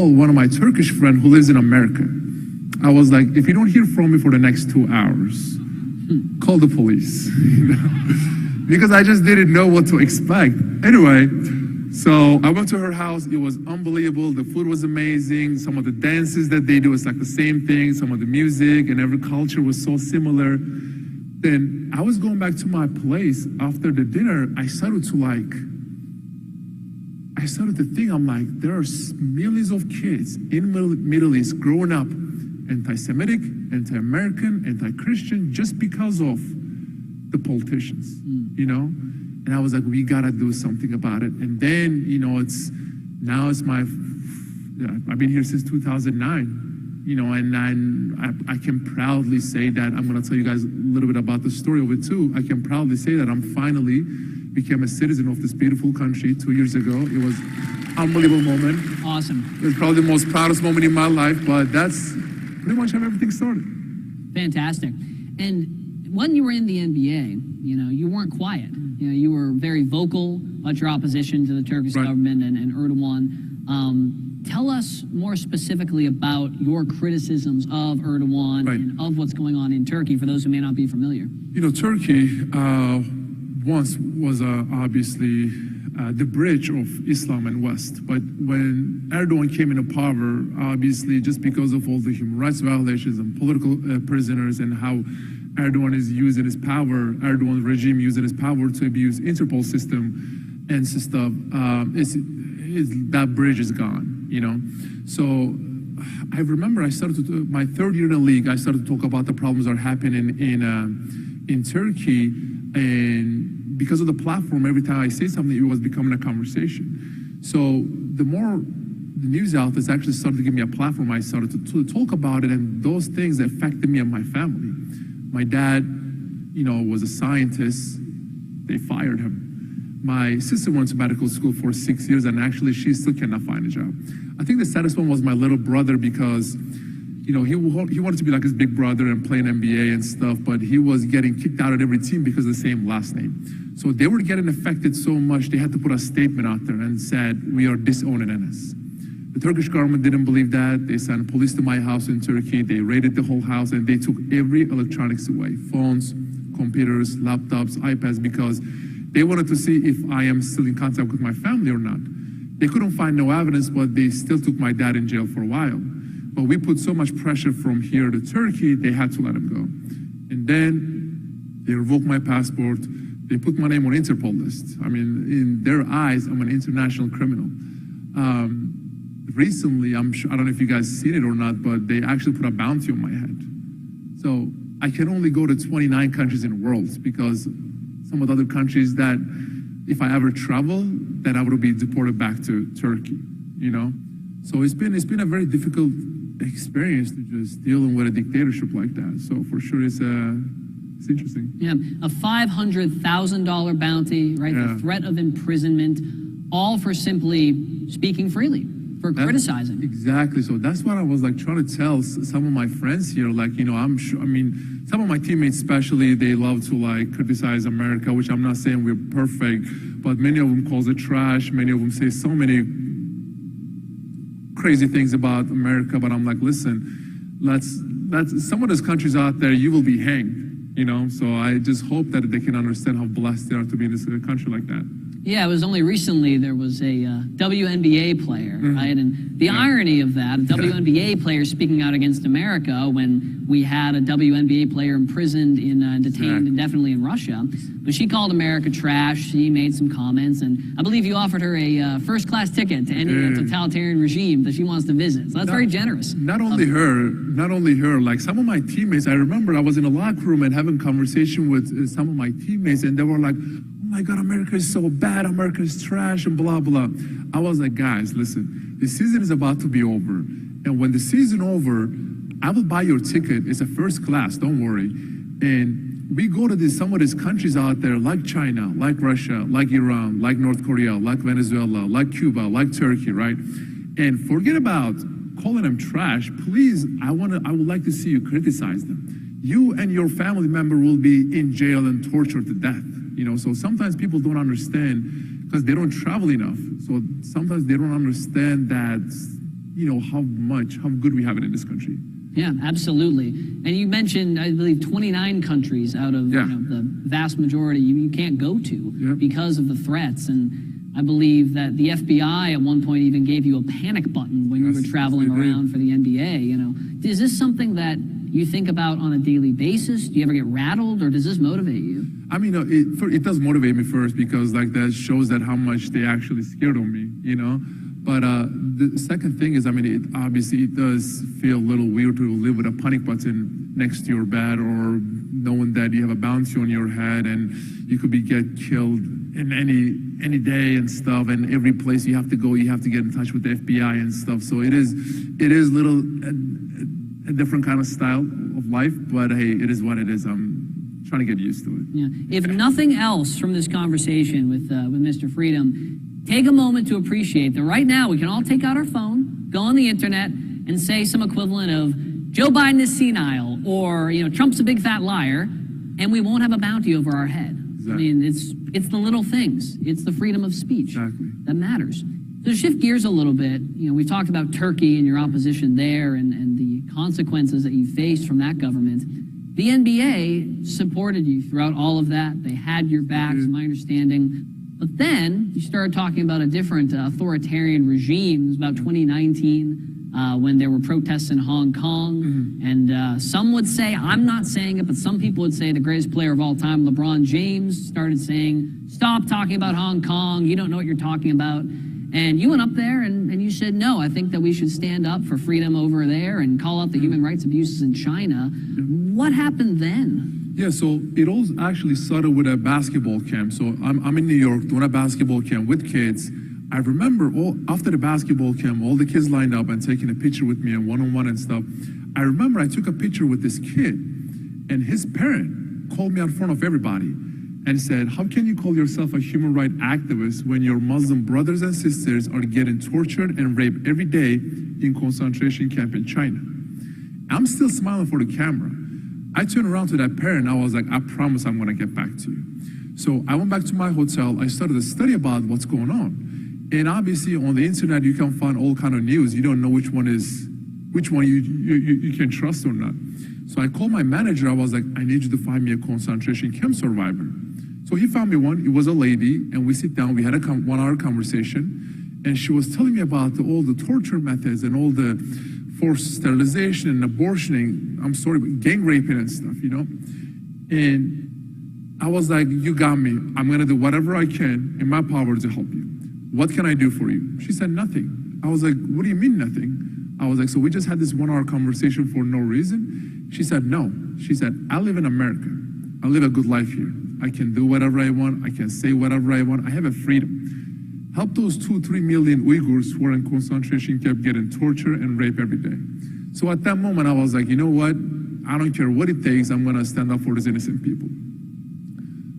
one of my Turkish friends who lives in America. I was like, if you don't hear from me for the next 2 hours, call the police. Because I just didn't know what to expect. Anyway, so I went to her house. It was unbelievable. The food was amazing. Some of the dances that they do is like the same thing. Some of the music and every culture was so similar. Then I was going back to my place after the dinner. I started to think, I'm like, there are millions of kids in Middle East growing up anti-Semitic, anti-American, anti-Christian just because of the politicians, you know? And I was like, we gotta do something about it. And then, you know, I've been here since 2009, you know, and I can proudly say that, I'm gonna tell you guys a little bit about the story of it too. I can proudly say that I'm finally became a citizen of this beautiful country 2 years ago. It was an unbelievable moment. Awesome. It was probably the most proudest moment in my life, but that's pretty much how everything started. Fantastic. And when you were in the NBA, you know, you weren't quiet. You know, you were very vocal about your opposition to the Turkish government and Erdogan. Tell us more specifically about your criticisms of Erdogan and of what's going on in Turkey for those who may not be familiar. You know, Turkey once was obviously the bridge of Islam and West. But when Erdogan came into power, obviously just because of all the human rights violations and political prisoners and how Erdogan is using his power, Erdogan's regime using his power to abuse Interpol system and stuff, that bridge is gone, you know? So I remember I started to, my third year in the league, I started to talk about the problems that are happening in Turkey. And because of the platform, every time I say something, it was becoming a conversation. So the more the news outlets actually started to give me a platform, I started to talk about it, and those things affected me and my family. My dad, you know, was a scientist. They fired him. My sister went to medical school for 6 years, and actually she still cannot find a job. I think the saddest one was my little brother because, you know, he wanted to be like his big brother and play an NBA and stuff, but he was getting kicked out of every team because of the same last name. So they were getting affected so much, they had to put a statement out there and said, we are disowning Enes. The Turkish government didn't believe that. They sent police to my house in Turkey. They raided the whole house and they took every electronics away, phones, computers, laptops, iPads, because they wanted to see if I am still in contact with my family or not. They couldn't find no evidence, but they still took my dad in jail for a while. But we put so much pressure from here to Turkey, they had to let him go. And then they revoked my passport. They put my name on Interpol list. I mean, in their eyes, I'm an international criminal. Recently, I don't know if you guys seen it or not, but they actually put a bounty on my head. So I can only go to 29 countries in the world because some of the other countries that if I ever travel, then I would be deported back to Turkey, you know? So it's been a very difficult experience to just dealing with a dictatorship like that. So for sure, it's interesting. Yeah, a $500,000 bounty, right? Yeah. The threat of imprisonment, all for simply speaking freely, for criticizing. Exactly. So that's what I was like trying to tell some of my friends here. Like, you know, I'm sure. I mean, some of my teammates, especially, they love to like criticize America, which I'm not saying we're perfect, but many of them calls it trash. Many of them say so many crazy things about America, but I'm like, listen, let's some of those countries out there, you will be hanged, you know? So I just hope that they can understand how blessed they are to be in this country like that. Yeah, it was only recently there was a WNBA player, right? And the irony of that, a WNBA player speaking out against America when we had a WNBA player imprisoned and detained indefinitely in Russia. But she called America trash. She made some comments, and I believe you offered her a first-class ticket to any totalitarian regime that she wants to visit. So that's very generous. Not only her, like some of my teammates, I remember I was in a locker room and having a conversation with some of my teammates, and they were like, oh my God, America is so bad, America is trash, and blah, blah. I was like, guys, listen, the season is about to be over. And when the season over, I will buy your ticket. It's a first class, don't worry. And we go to some of these countries out there like China, like Russia, like Iran, like North Korea, like Venezuela, like Cuba, like Turkey, right? And forget about calling them trash. Please, I would like to see you criticize them. You and your family member will be in jail and tortured to death. You know, so sometimes people don't understand because they don't travel enough. So sometimes they don't understand that how good we have it in this country. Yeah, absolutely. And you mentioned, I believe, 29 countries out of the vast majority you can't go to because of the threats. And I believe that the FBI at one point even gave you a panic button when you were traveling around for the NBA. Is this something that you think about on a daily basis? Do you ever get rattled, or does this motivate you? I mean, it does motivate me first because that shows that how much they actually scared of me, But the second thing is, it does feel a little weird to live with a panic button next to your bed, or knowing that you have a bounty on your head and you could get killed in any day and stuff. And every place you have to go, you have to get in touch with the FBI and stuff. So it is a different kind of style of life. But hey, it is what it is. I'm trying to get used to it. Yeah. If nothing else from this conversation with Mr. Freedom, take a moment to appreciate that right now we can all take out our phone, go on the internet, and say some equivalent of Joe Biden is senile, or Trump's a big fat liar, and we won't have a bounty over our head. Exactly. I mean, it's the little things. It's the freedom of speech that matters. So to shift gears a little bit, we've talked about Turkey and your opposition there and the consequences that you faced from that government. The NBA supported you throughout all of that. They had your back, is my understanding. But then you started talking about a different authoritarian regime. It was about 2019 when there were protests in Hong Kong. And some would say, I'm not saying it, but some people would say the greatest player of all time, LeBron James, started saying, stop talking about Hong Kong. You don't know what you're talking about. And you went up there and you said, no, I think that we should stand up for freedom over there and call out the human rights abuses in China. What happened then? Yeah, so it all actually started with a basketball camp. So I'm in New York doing a basketball camp with kids. I remember after the basketball camp, all the kids lined up and taking a picture with me and one-on-one and stuff. I remember I took a picture with this kid, and his parent called me out in front of everybody and said, how can you call yourself a human rights activist when your Muslim brothers and sisters are getting tortured and raped every day in concentration camp in China? I'm still smiling for the camera. I turned around to that parent, and I was like, I promise I'm gonna get back to you. So I went back to my hotel. I started to study about what's going on. And obviously on the internet, you can find all kind of news. You don't know which one you can trust or not. So I called my manager. I was like, I need you to find me a concentration camp survivor. So he found me one. It was a lady, and we sit down. We had a 1 hour conversation, and she was telling me about all the torture methods and all the forced sterilization and abortioning, gang raping and stuff, And I was like, you got me. I'm going to do whatever I can in my power to help you. What can I do for you? She said, nothing. I was like, what do you mean nothing? I was like, so we just had this 1 hour conversation for no reason? She said, no. She said, I live in America. I live a good life here. I can do whatever I want. I can say whatever I want. I have a freedom. Help those 2-3 million Uyghurs who are in concentration camp getting tortured and raped every day. So at that moment, I was like, you know what? I don't care what it takes. I'm going to stand up for these innocent people.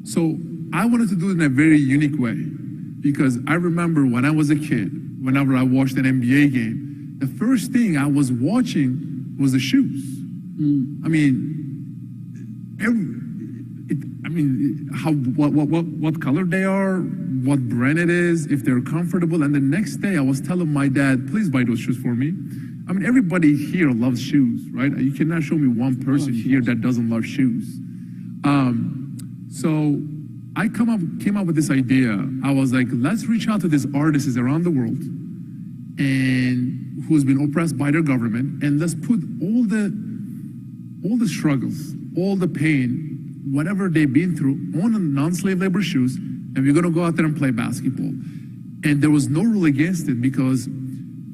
So I wanted to do it in a very unique way, because I remember when I was a kid, whenever I watched an NBA game, the first thing I was watching was the shoes. I mean, what color they are, what brand it is, if they're comfortable. And the next day I was telling my dad, please buy those shoes for me. I mean, everybody here loves shoes, right? You cannot show me one person here that doesn't love shoes. So I came up with this idea. I was like, let's reach out to these artists around the world and who's been oppressed by their government, and let's put all the struggles, all the pain, whatever they've been through on non-slave labor shoes, and we're gonna go out there and play basketball. And there was no rule against it, because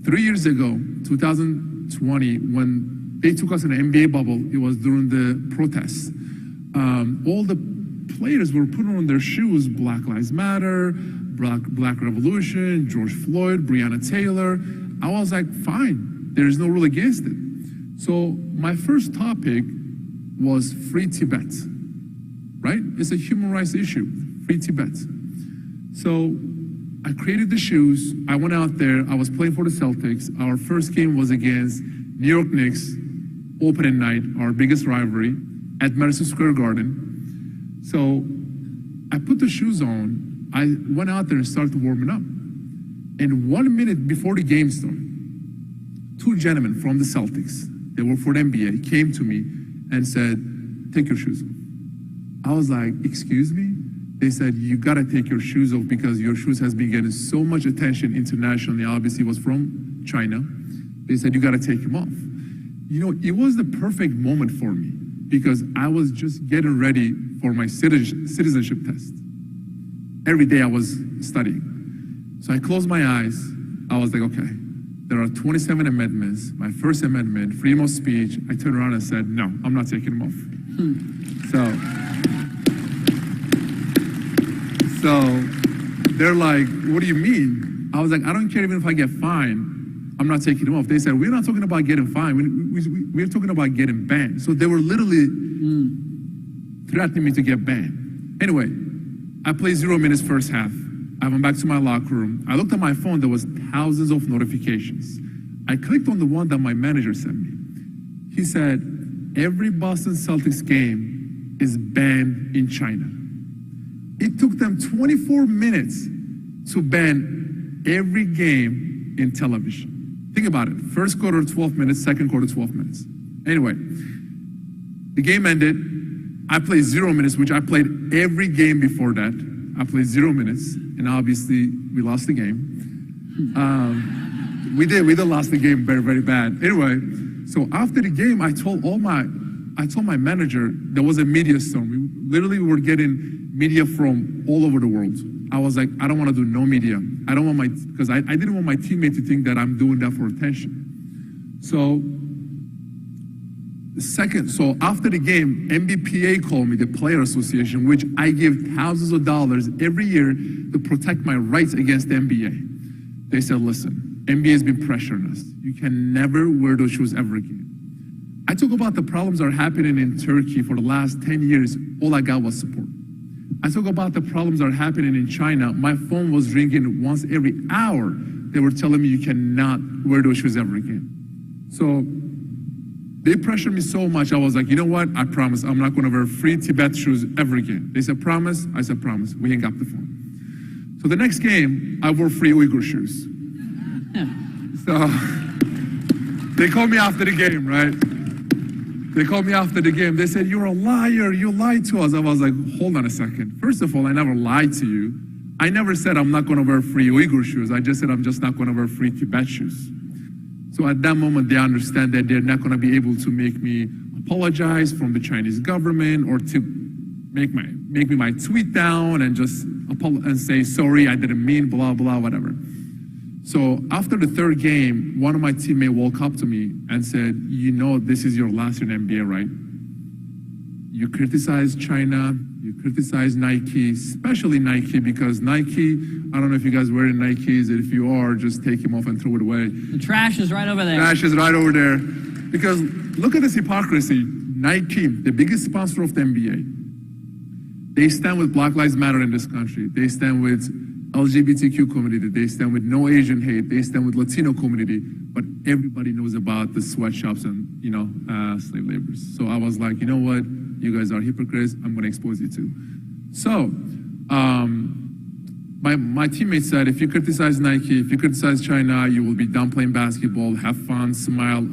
3 years ago, 2020, when they took us in an NBA bubble, it was during the protests. All the players were putting on their shoes, Black Lives Matter, Black Revolution, George Floyd, Breonna Taylor. I was like, fine, there is no rule against it. So my first topic was Free Tibet, right? It's a human rights issue, Free Tibet. So I created the shoes. I went out there. I was playing for the Celtics. Our first game was against New York Knicks, opening night, our biggest rivalry, at Madison Square Garden. So I put the shoes on. I went out there and started warming up. And 1 minute before the game started, two gentlemen from the Celtics, they work for the NBA, came to me and said, take your shoes off. I was like, excuse me? They said, you gotta take your shoes off because your shoes has been getting so much attention internationally. Obviously, it was from China. They said, you gotta take them off. You know, it was the perfect moment for me because I was just getting ready for my citizenship test. Every day I was studying. So I closed my eyes. I was like, okay, there are 27 amendments. My first amendment, freedom of speech, I turned around and said, no, I'm not taking them off. So they're like, what do you mean? I was like, I don't care even if I get fined, I'm not taking them off. They said, we're not talking about getting fined, we're talking about getting banned. So they were literally threatening me to get banned. Anyway, I played 0 minutes first half. I went back to my locker room. I looked at my phone, there was thousands of notifications. I clicked on the one that my manager sent me. He said, every Boston Celtics game is banned in China. It took them 24 minutes to ban every game in television. Think about it. First quarter, 12 minutes. Second quarter, 12 minutes. Anyway, the game ended. I played 0 minutes, which I played every game before that. I played 0 minutes, and obviously we lost the game. We did lost the game very, very bad. Anyway, so after the game, I told my manager there was a media storm. We literally were getting media from all over the world. I was like, I don't want to do no media. I don't want because I didn't want my teammate to think that I'm doing that for attention. So after the game, MBPA called me, the Player Association, which I give thousands of dollars every year to protect my rights against the NBA. They said, listen, NBA has been pressuring us. You can never wear those shoes ever again. I talk about the problems that are happening in Turkey for the last 10 years. All I got was support. I talk about the problems that are happening in China. My phone was ringing once every hour. They were telling me you cannot wear those shoes ever again. So they pressured me so much. I was like, you know what? I promise I'm not going to wear free Tibet shoes ever again. They said, promise? I said, promise. We hung up the phone. So the next game, I wore free Uyghur shoes. So they called me after the game, right? They called me after the game. They said, you're a liar. You lied to us. I was like, hold on a second. First of all, I never lied to you. I never said I'm not going to wear free Uyghur shoes. I just said I'm just not going to wear free Tibet shoes. So at that moment, they understand that they're not going to be able to make me apologize from the Chinese government or to make me my tweet down and just and say, sorry, I didn't mean blah, blah, whatever. So after the third game, one of my teammates walked up to me and said, you know, this is your last year in NBA, right? You criticize China, you criticize Nike, especially Nike, because Nike, I don't know if you guys wearing Nikes, and if you are, just take them off and throw it away. The trash is right over there. Trash is right over there. Because look at this hypocrisy. Nike, the biggest sponsor of the NBA, they stand with Black Lives Matter in this country. They stand with LGBTQ community. They stand with no Asian hate. They stand with Latino community. But everybody knows about the sweatshops and, slave laborers. So I was like, you know what? You guys are hypocrites. I'm going to expose you too. So my teammate said, if you criticize Nike, if you criticize China, you will be done playing basketball. Have fun, smile.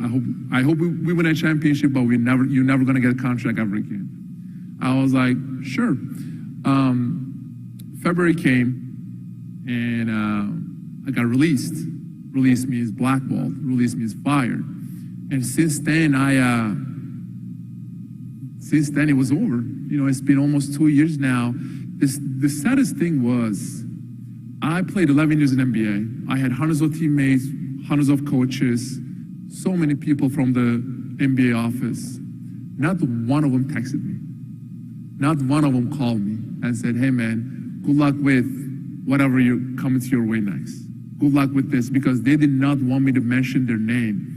I hope we win a championship, but you're never going to get a contract ever again. I was like, sure. February came, and I got released. Released means blackballed. Released means fired. And since then, it was over. It's been almost 2 years now. The saddest thing was, I played 11 years in NBA. I had hundreds of teammates, hundreds of coaches, so many people from the NBA office. Not one of them texted me. Not one of them called me and said, hey man, good luck with whatever you're coming to your way next. Good luck with this, because they did not want me to mention their name.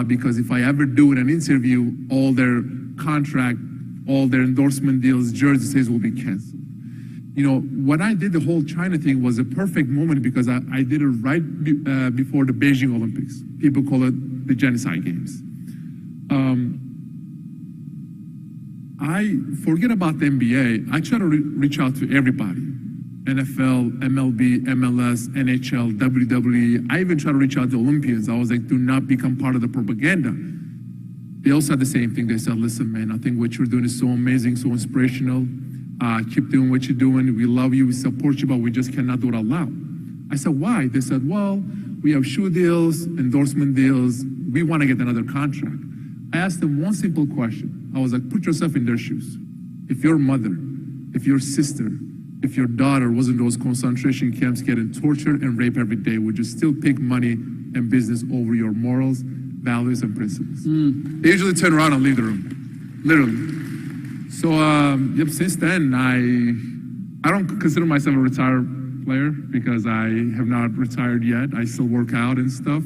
Because if I ever do in an interview, all their contract, all their endorsement deals, jersey sales will be canceled. When I did the whole China thing was a perfect moment, because I did it right before the Beijing Olympics. People call it the genocide games. I forget about the NBA. I try to reach out to everybody. NFL, MLB, MLS, NHL, WWE. I even try to reach out to Olympians. I was like, do not become part of the propaganda. They all said the same thing. They said, listen, man, I think what you're doing is so amazing, so inspirational. Keep doing what you're doing. We love you, we support you, but we just cannot do it out loud. I said, why? They said, well, we have shoe deals, endorsement deals. We want to get another contract. I asked them one simple question. I was like, put yourself in their shoes. If your mother, if your sister, if your daughter was in those concentration camps getting tortured and raped every day, would you still pick money and business over your morals, values, and principles? They usually turn around and leave the room, literally. So, since then, I don't consider myself a retired player because I have not retired yet. I still work out and stuff.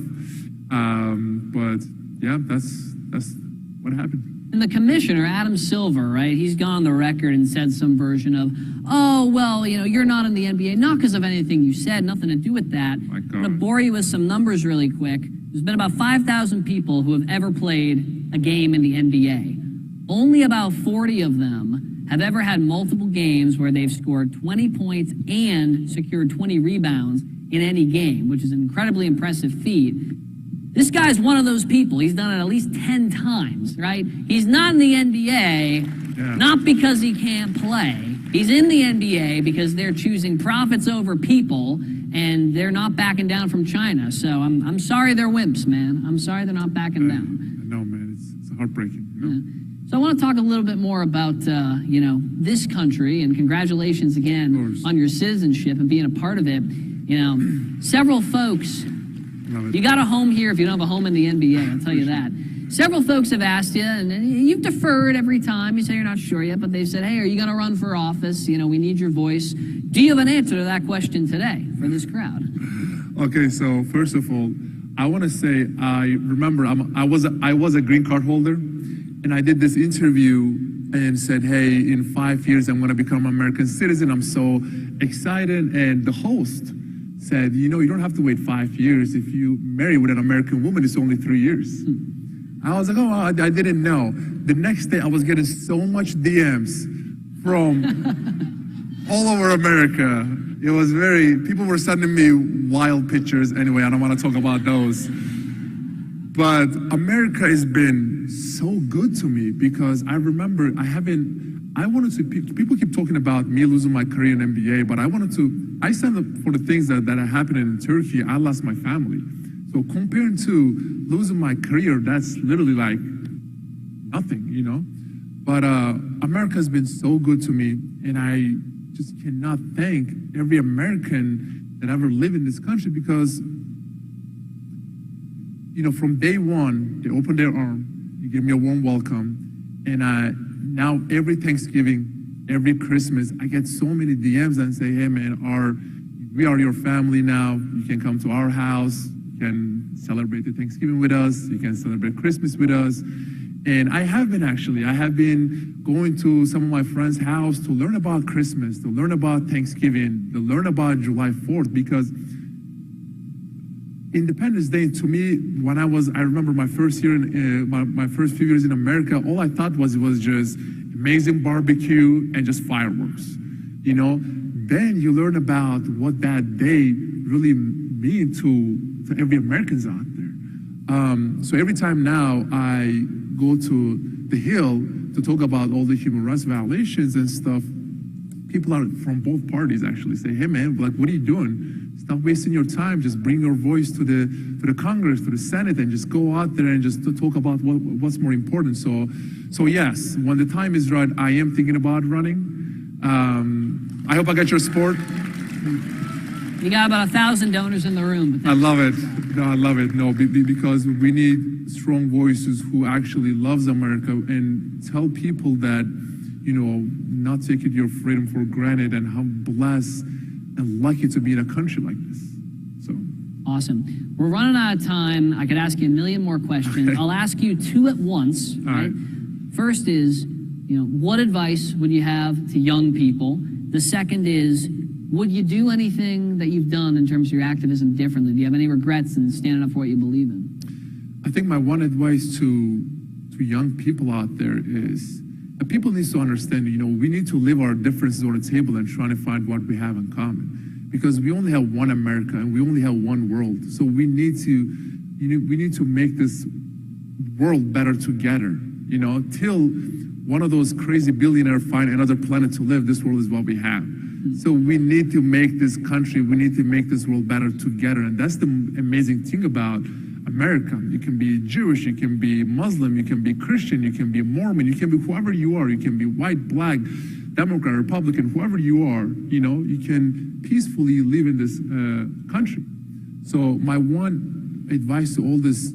But yeah, that's what happened. And the commissioner, Adam Silver, right, he's gone on the record and said some version of, oh, well, you're not in the NBA, not because of anything you said, nothing to do with that. I'm going to bore you with some numbers really quick. There's been about 5,000 people who have ever played a game in the NBA. Only about 40 of them have ever had multiple games where they've scored 20 points and secured 20 rebounds in any game, which is an incredibly impressive feat. This guy's one of those people. He's done it at least 10 times, right? He's not in the NBA, not because he can't play. He's in the NBA because they're choosing profits over people, and they're not backing down from China. So I'm sorry they're wimps, man. I'm sorry they're not backing down. No, man, it's heartbreaking. So I want to talk a little bit more about, this country, and congratulations again on your citizenship and being a part of it. Several folks... You got a home here if you don't have a home in the NBA, I'll tell you that. Several folks have asked you, and you've deferred every time. You say you're not sure yet, but they've said, hey, are you going to run for office? We need your voice. Do you have an answer to that question today for this crowd? Okay, so first of all, I want to say I remember I was a green card holder, and I did this interview and said, hey, in 5 years, I'm going to become an American citizen. I'm so excited. And the host said, you don't have to wait 5 years. If you marry with an American woman, it's only 3 years. I was like, oh, I didn't know. The next day, I was getting so much DMs from all over America. It was people were sending me wild pictures. Anyway, I don't want to talk about those. But America has been so good to me because I remember people keep talking about me losing my career in NBA, but I stand up for the things that are happening in Turkey. I lost my family. So comparing to losing my career, that's literally like nothing, But America has been so good to me, and I just cannot thank every American that ever lived in this country because, from day one, they opened their arm, you gave me a warm welcome, and now every Thanksgiving, every Christmas, I get so many DMs and say, hey man, we are your family now. You can come to our house. You can celebrate the Thanksgiving with us. You can celebrate Christmas with us. And I have been going to some of my friends' house to learn about Christmas, to learn about Thanksgiving, to learn about July 4th, because Independence Day, to me, I remember my first year, my first few years in America, all I thought was it was just amazing barbecue and just fireworks, Then you learn about what that day really means to every Americans out there. So every time now I go to the Hill to talk about all the human rights violations and stuff, people are from both parties actually say, hey man, what are you doing? Stop wasting your time. Just bring your voice to the Congress, to the Senate, and just go out there and just to talk about what's more important. So yes, when the time is right, I am thinking about running. I hope I get your support. You got about 1,000 donors in the room. I love it. No, I love it. No, because we need strong voices who actually loves America and tell people that, not taking your freedom for granted and how blessed and lucky to be in a country like this. So awesome. We're running out of time. I could ask you a million more questions. Okay. I'll ask you two at once. All right. First is, what advice would you have to young people? The second is, would you do anything that you've done in terms of your activism differently? Do you have any regrets in standing up for what you believe in? I think my one advice to young people out there is, people need to understand, we need to leave our differences on the table and try to find what we have in common. Because we only have one America and we only have one world. So we need to make this world better together, till one of those crazy billionaires find another planet to live. This world is what we have. So we need to make this country, we need to make this world better together. And that's the amazing thing about America. You can be Jewish, you can be Muslim, you can be Christian, you can be Mormon, you can be whoever you are. You can be white, black, Democrat, Republican, whoever you are, you can peacefully live in this country. So my one advice to all these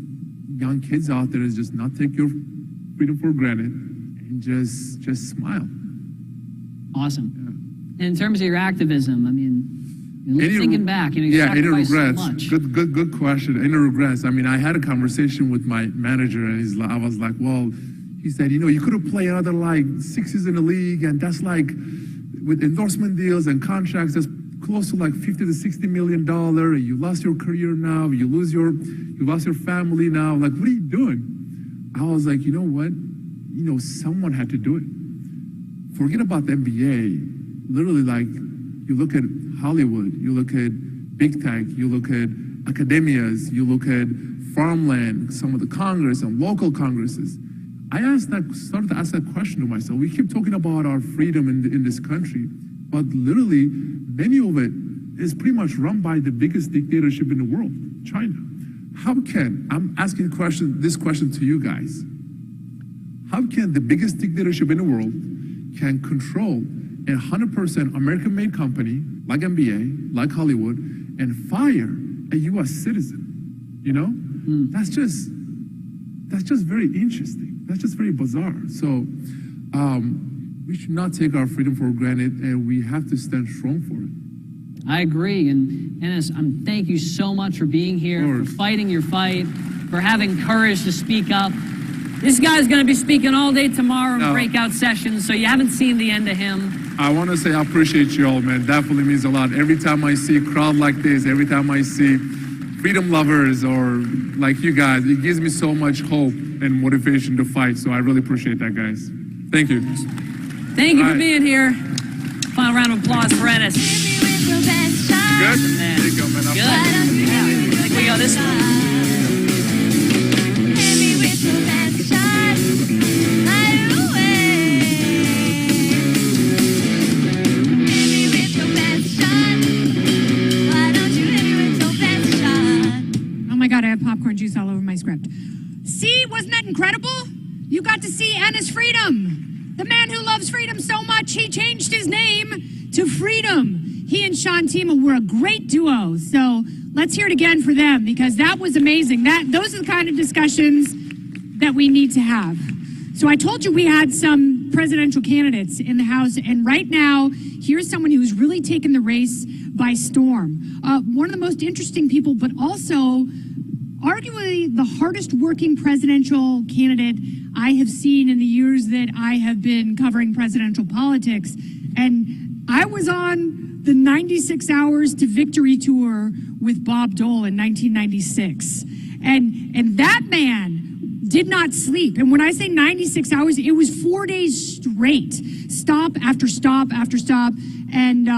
young kids out there is just not take your freedom for granted and just smile. Awesome. Yeah. In terms of your activism, I mean, thinking back, you any sacrificed regrets? so much. Good question. Any regrets? I mean, I had a conversation with my manager, and I was like, well, he said, you could have played another 6 years in the league, and that's with endorsement deals and contracts, that's close to $50 to $60 million. And you lost your career now. You lost your family now. What are you doing? I was like, you know what? Someone had to do it. Forget about the NBA. Literally, you look at Hollywood, you look at big tech, you look at academias, you look at farmland, some of the Congress and local Congresses. I started to ask that question to myself. We keep talking about our freedom in this country, but literally, many of it is pretty much run by the biggest dictatorship in the world, China. I'm asking this question to you guys. How can the biggest dictatorship in the world can control a 100% American-made company like NBA, like Hollywood, and fire a U.S. citizen? That's just very interesting. That's just very bizarre. So we should not take our freedom for granted, and we have to stand strong for it. I agree. And Enes, thank you so much for being here, for fighting your fight, for having courage to speak up. This guy's going to be speaking all day tomorrow in breakout sessions, so you haven't seen the end of him. I want to say I appreciate you all, man. Definitely means a lot. Every time I see a crowd like this, every time I see freedom lovers or like you guys, it gives me so much hope and motivation to fight. So I really appreciate that, guys. Thank you. Thank you for being here. Final round of applause for Enes. Good? There you go, man. Good. I think we got this one. God, I have popcorn juice all over my script. See, wasn't that incredible? You got to see Enes Freedom. The man who loves freedom so much, he changed his name to Freedom. He and Themea were a great duo. So let's hear it again for them, because that was amazing. Those are the kind of discussions that we need to have. So I told you we had some presidential candidates in the House, and right now, here's someone who's really taken the race by storm. One of the most interesting people, but also arguably the hardest working presidential candidate I have seen in the years that I have been covering presidential politics. And I was on the 96 Hours to Victory tour with Bob Dole in 1996. And that man did not sleep. And when I say 96 hours, it was 4 days straight, stop after stop after stop. And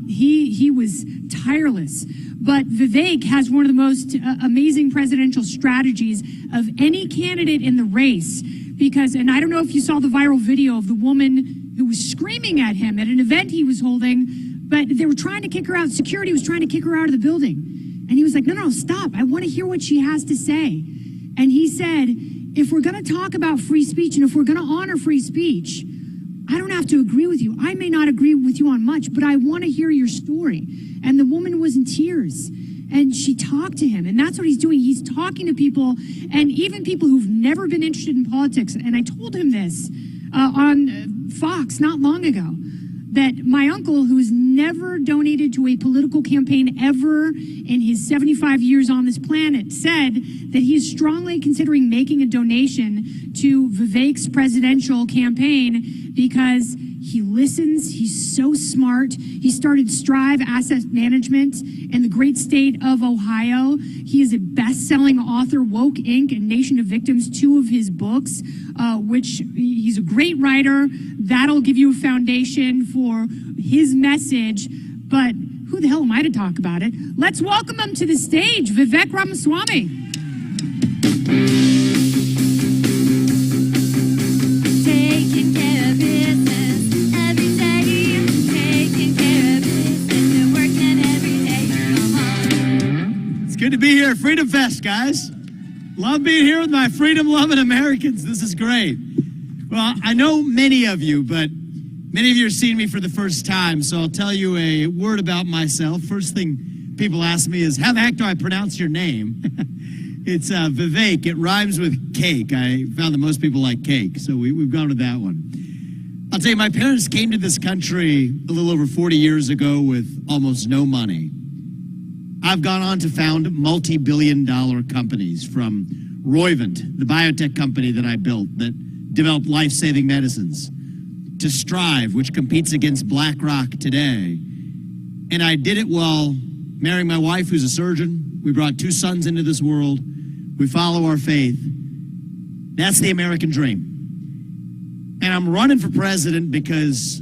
he was tireless. But Vivek has one of the most amazing presidential strategies of any candidate in the race. Because, and I don't know if you saw the viral video of the woman who was screaming at him at an event he was holding, but they were trying to kick her out. Security was trying to kick her out of the building. And he was like, no, stop. I want to hear what she has to say. And he said, if we're going to talk about free speech and if we're going to honor free speech, I don't have to agree with you. I may not agree with you on much, but I want to hear your story. And the woman was in tears. And she talked to him. And that's what he's doing. He's talking to people, and even people who've never been interested in politics. And I told him this on Fox not long ago, that my uncle, who's never donated to a political campaign ever in his 75 years on this planet, said that he is strongly considering making a donation to Vivek's presidential campaign because He listens. He's so smart. He started Strive Asset Management in the great state of Ohio. He is a best-selling author, Woke Inc. and Nation of Victims, 2 of his books, which he's a great writer. That'll give you a foundation for his message. But who the hell am I to talk about it? Let's welcome him to the stage, Vivek Ramaswamy. Taking care of business every day. Taking care of business and working every day. Come on. It's good to be here at FreedomFest, guys. Love being here with my freedom-loving Americans. This is great. Well, I know many of you, but many of you are seeing me for the first time, so I'll tell you a word about myself. First thing people ask me is, how the heck do I pronounce your name? It's Vivek. It rhymes with cake. I found that most people like cake, so we've gone with that one. I'll tell you, my parents came to this country a little over 40 years ago with almost no money. I've gone on to found multi-billion-dollar companies, from Roivant, the biotech company that I built that developed life-saving medicines, to Strive, which competes against BlackRock today. And I did it while marrying my wife, who's a surgeon. We brought 2 sons into this world. We follow our faith. That's the American dream. And I'm running for president because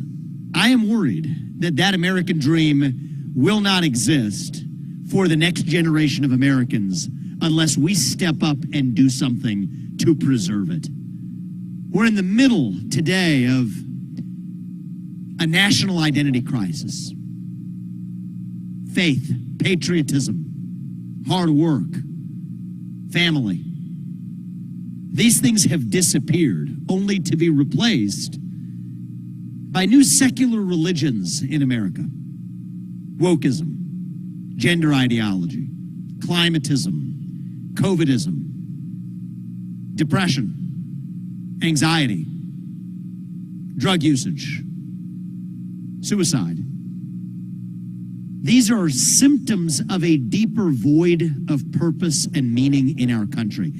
I am worried that that American dream will not exist for the next generation of Americans unless we step up and do something to preserve it. We're in the middle today of a national identity crisis. Faith, patriotism, hard work, family. These things have disappeared, only to be replaced by new secular religions in America. Wokeism, gender ideology, climatism, COVIDism, depression, anxiety, drug usage, suicide. These are symptoms of a deeper void of purpose and meaning in our country.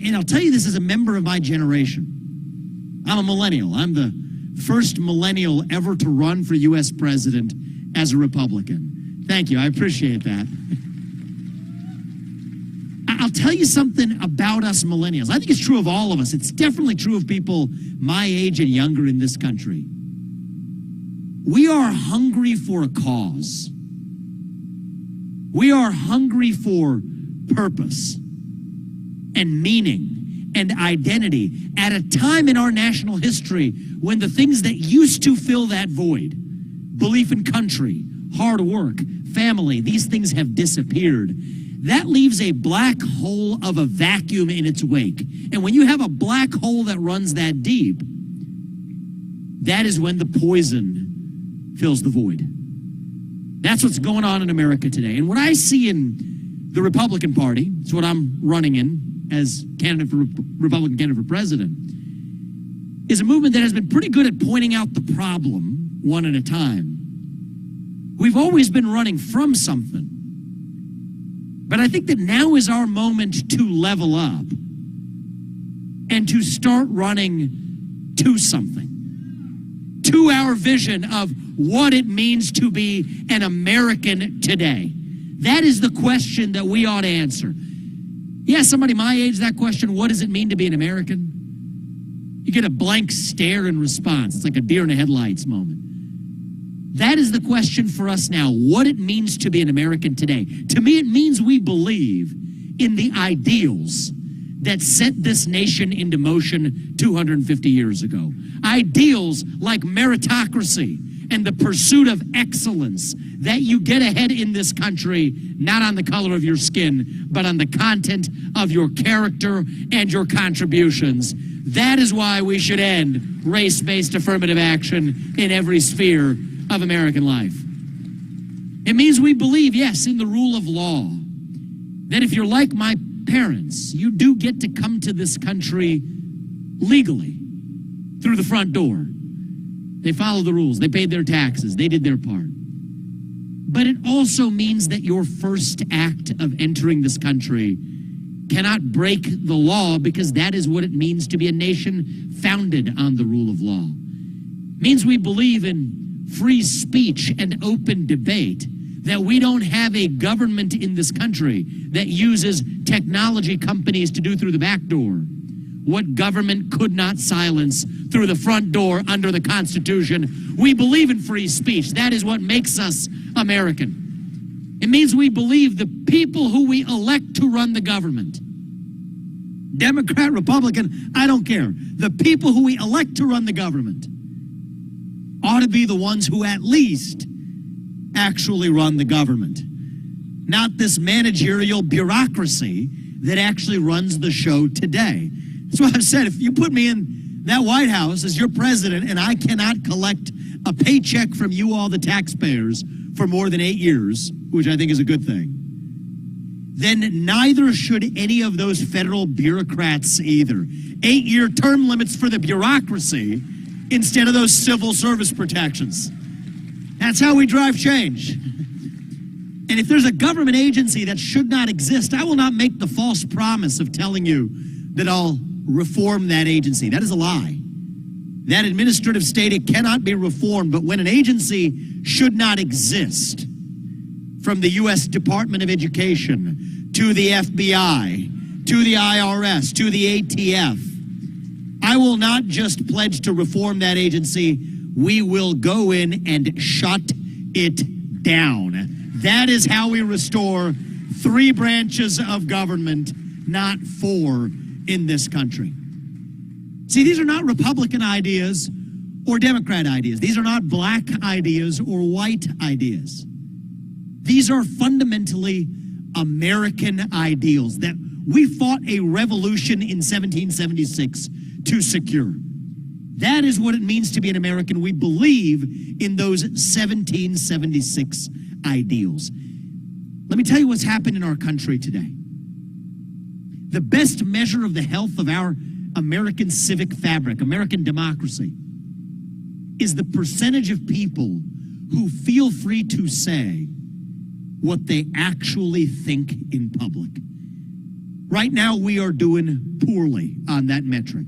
And I'll tell you this as a member of my generation. I'm a millennial. I'm the first millennial ever to run for U.S. president as a Republican. Thank you. I appreciate that. I'll tell you something about us millennials. I think it's true of all of us. It's definitely true of people my age and younger in this country. We are hungry for a cause. We are hungry for purpose and meaning and identity at a time in our national history when the things that used to fill that void, belief in country, hard work, family, these things have disappeared. That leaves a black hole of a vacuum in its wake. And when you have a black hole that runs that deep, that is when the poison fills the void. That's what's going on in America today. And what I see in the Republican Party, it's what I'm running in as Republican candidate for president, is a movement that has been pretty good at pointing out the problem one at a time. We've always been running from something. But I think that now is our moment to level up and to start running to something, to our vision of what it means to be an American today. That is the question that we ought to answer. Yeah, somebody my age, that question, what does it mean to be an American? You get a blank stare in response. It's like a deer in the headlights moment. That is the question for us now, what it means to be an American today. To me, it means we believe in the ideals that set this nation into motion 250 years ago. Ideals like meritocracy and the pursuit of excellence, that you get ahead in this country, not on the color of your skin, but on the content of your character and your contributions. That is why we should end race-based affirmative action in every sphere of American life. It means we believe, yes, in the rule of law, that if you're like my parents, you do get to come to this country legally through the front door. They followed the rules, they paid their taxes, they did their part. But it also means that your first act of entering this country cannot break the law, because that is what it means to be a nation founded on the rule of law. Means we believe in free speech and open debate, that we don't have a government in this country that uses technology companies to do through the back door what government could not silence through the front door under the Constitution. We believe in free speech. That is what makes us American. It means we believe the people who we elect to run the government, Democrat, Republican, I don't care. The people who we elect to run the government ought to be the ones who at least actually run the government. Not this managerial bureaucracy that actually runs the show today. That's why I've said, if you put me in that White House as your president and I cannot collect a paycheck from you all, the taxpayers, for more than 8 years, which I think is a good thing, then neither should any of those federal bureaucrats either. 8-year term limits for the bureaucracy instead of those civil service protections. That's how we drive change. And if there's a government agency that should not exist, I will not make the false promise of telling you that I'll reform that agency. That is a lie. That administrative state, it cannot be reformed. But when an agency should not exist, from the U.S. Department of Education to the FBI, to the IRS, to the ATF, I will not just pledge to reform that agency. We will go in and shut it down. That is how we restore 3 branches of government, not 4 in this country. See, these are not Republican ideas or Democrat ideas. These are not black ideas or white ideas. These are fundamentally American ideals that we fought a revolution in 1776 to secure. That is what it means to be an American. We believe in those 1776 ideals. Let me tell you what's happened in our country today. The best measure of the health of our American civic fabric, American democracy, is the percentage of people who feel free to say what they actually think in public. Right now, we are doing poorly on that metric.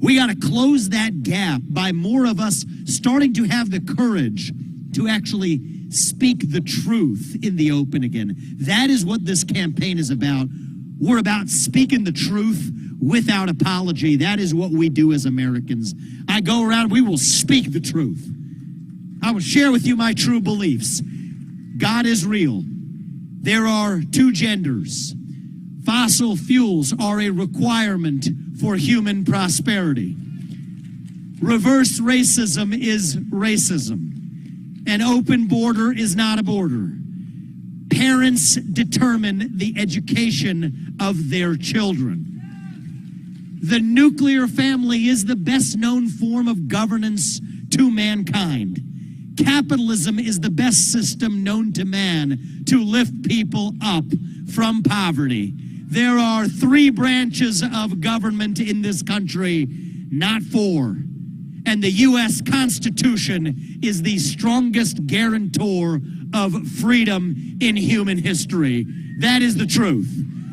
We got to close that gap by more of us starting to have the courage to actually speak the truth in the open again. That is what this campaign is about. We're about speaking the truth without apology. That is what we do as Americans. I go around, we will speak the truth. I will share with you my true beliefs. God is real. There are 2 genders. Fossil fuels are a requirement for human prosperity. Reverse racism is racism. An open border is not a border. Parents determine the education of their children. The nuclear family is the best known form of governance to mankind. Capitalism is the best system known to man to lift people up from poverty. There are 3 branches of government in this country, not 4. And the U.S. Constitution is the strongest guarantor of freedom in human history. That is the truth.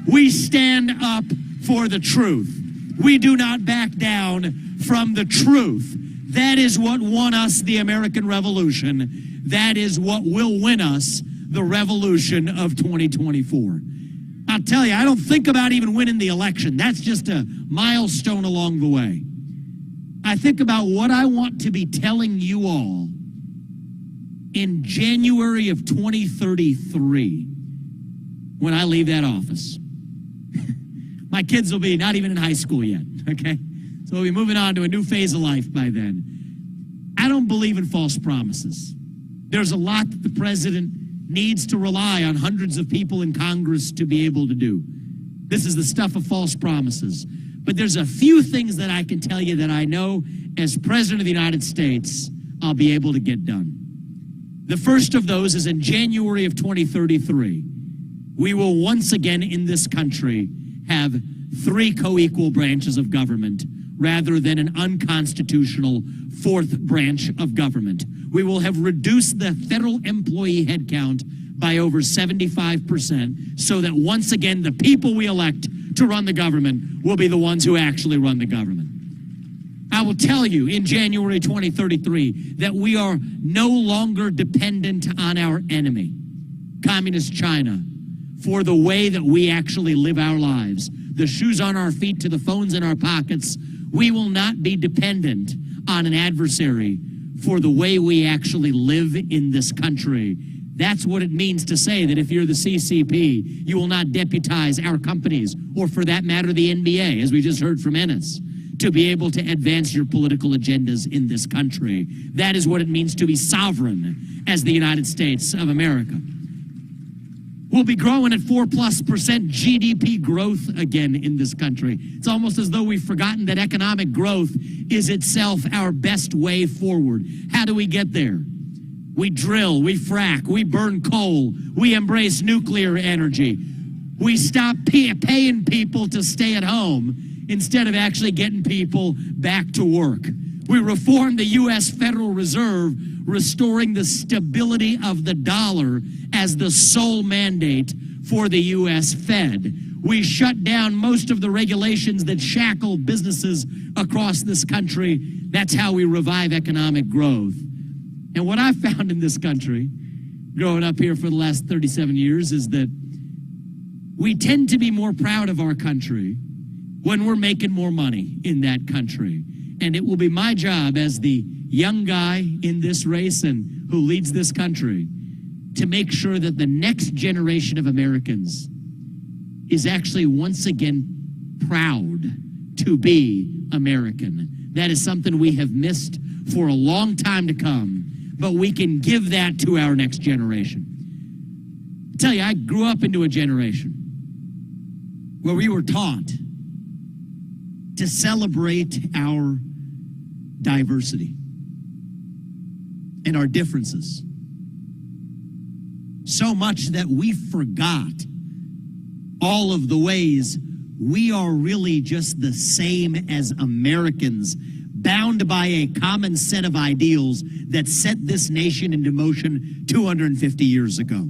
We stand up for the truth. We do not back down from the truth. That is what won us the American Revolution. That is what will win us the revolution of 2024. I'll tell you, I don't think about even winning the election. That's just a milestone along the way. I think about what I want to be telling you all in January of 2033 when I leave that office. My kids will be not even in high school yet, okay? So we'll be moving on to a new phase of life by then. I don't believe in false promises. There's a lot that the president needs to rely on hundreds of people in Congress to be able to do. This is the stuff of false promises. But there's a few things that I can tell you that I know as President of the United States I'll be able to get done. The first of those is in January of 2033. We will once again in this country have 3 co-equal branches of government rather than an unconstitutional 4th branch of government. We will have reduced the federal employee headcount by over 75% so that once again the people we elect to run the government will be the ones who actually run the government. I will tell you in January 2033 that we are no longer dependent on our enemy, Communist China, for the way that we actually live our lives. The shoes on our feet to the phones in our pockets. We will not be dependent on an adversary for the way we actually live in this country. That's what it means to say that if you're the CCP, you will not deputize our companies, or for that matter, the NBA, as we just heard from Enes, to be able to advance your political agendas in this country. That is what it means to be sovereign as the United States of America. We'll be growing at 4+% GDP growth again in this country. It's almost as though we've forgotten that economic growth is itself our best way forward. How do we get there? We drill, we frack, we burn coal, we embrace nuclear energy. We stop paying people to stay at home instead of actually getting people back to work. We reform the U.S. Federal Reserve, restoring the stability of the dollar as the sole mandate for the U.S. Fed. We shut down most of the regulations that shackle businesses across this country. That's how we revive economic growth. And what I've found in this country, growing up here for the last 37 years, is that we tend to be more proud of our country when we're making more money in that country. And it will be my job as the young guy in this race and who leads this country to make sure that the next generation of Americans is actually once again proud to be American. That is something we have missed for a long time to come, but we can give that to our next generation. I tell you, I grew up into a generation where we were taught to celebrate our diversity and our differences. So much that we forgot all of the ways we are really just the same as Americans, bound by a common set of ideals that set this nation into motion 250 years ago.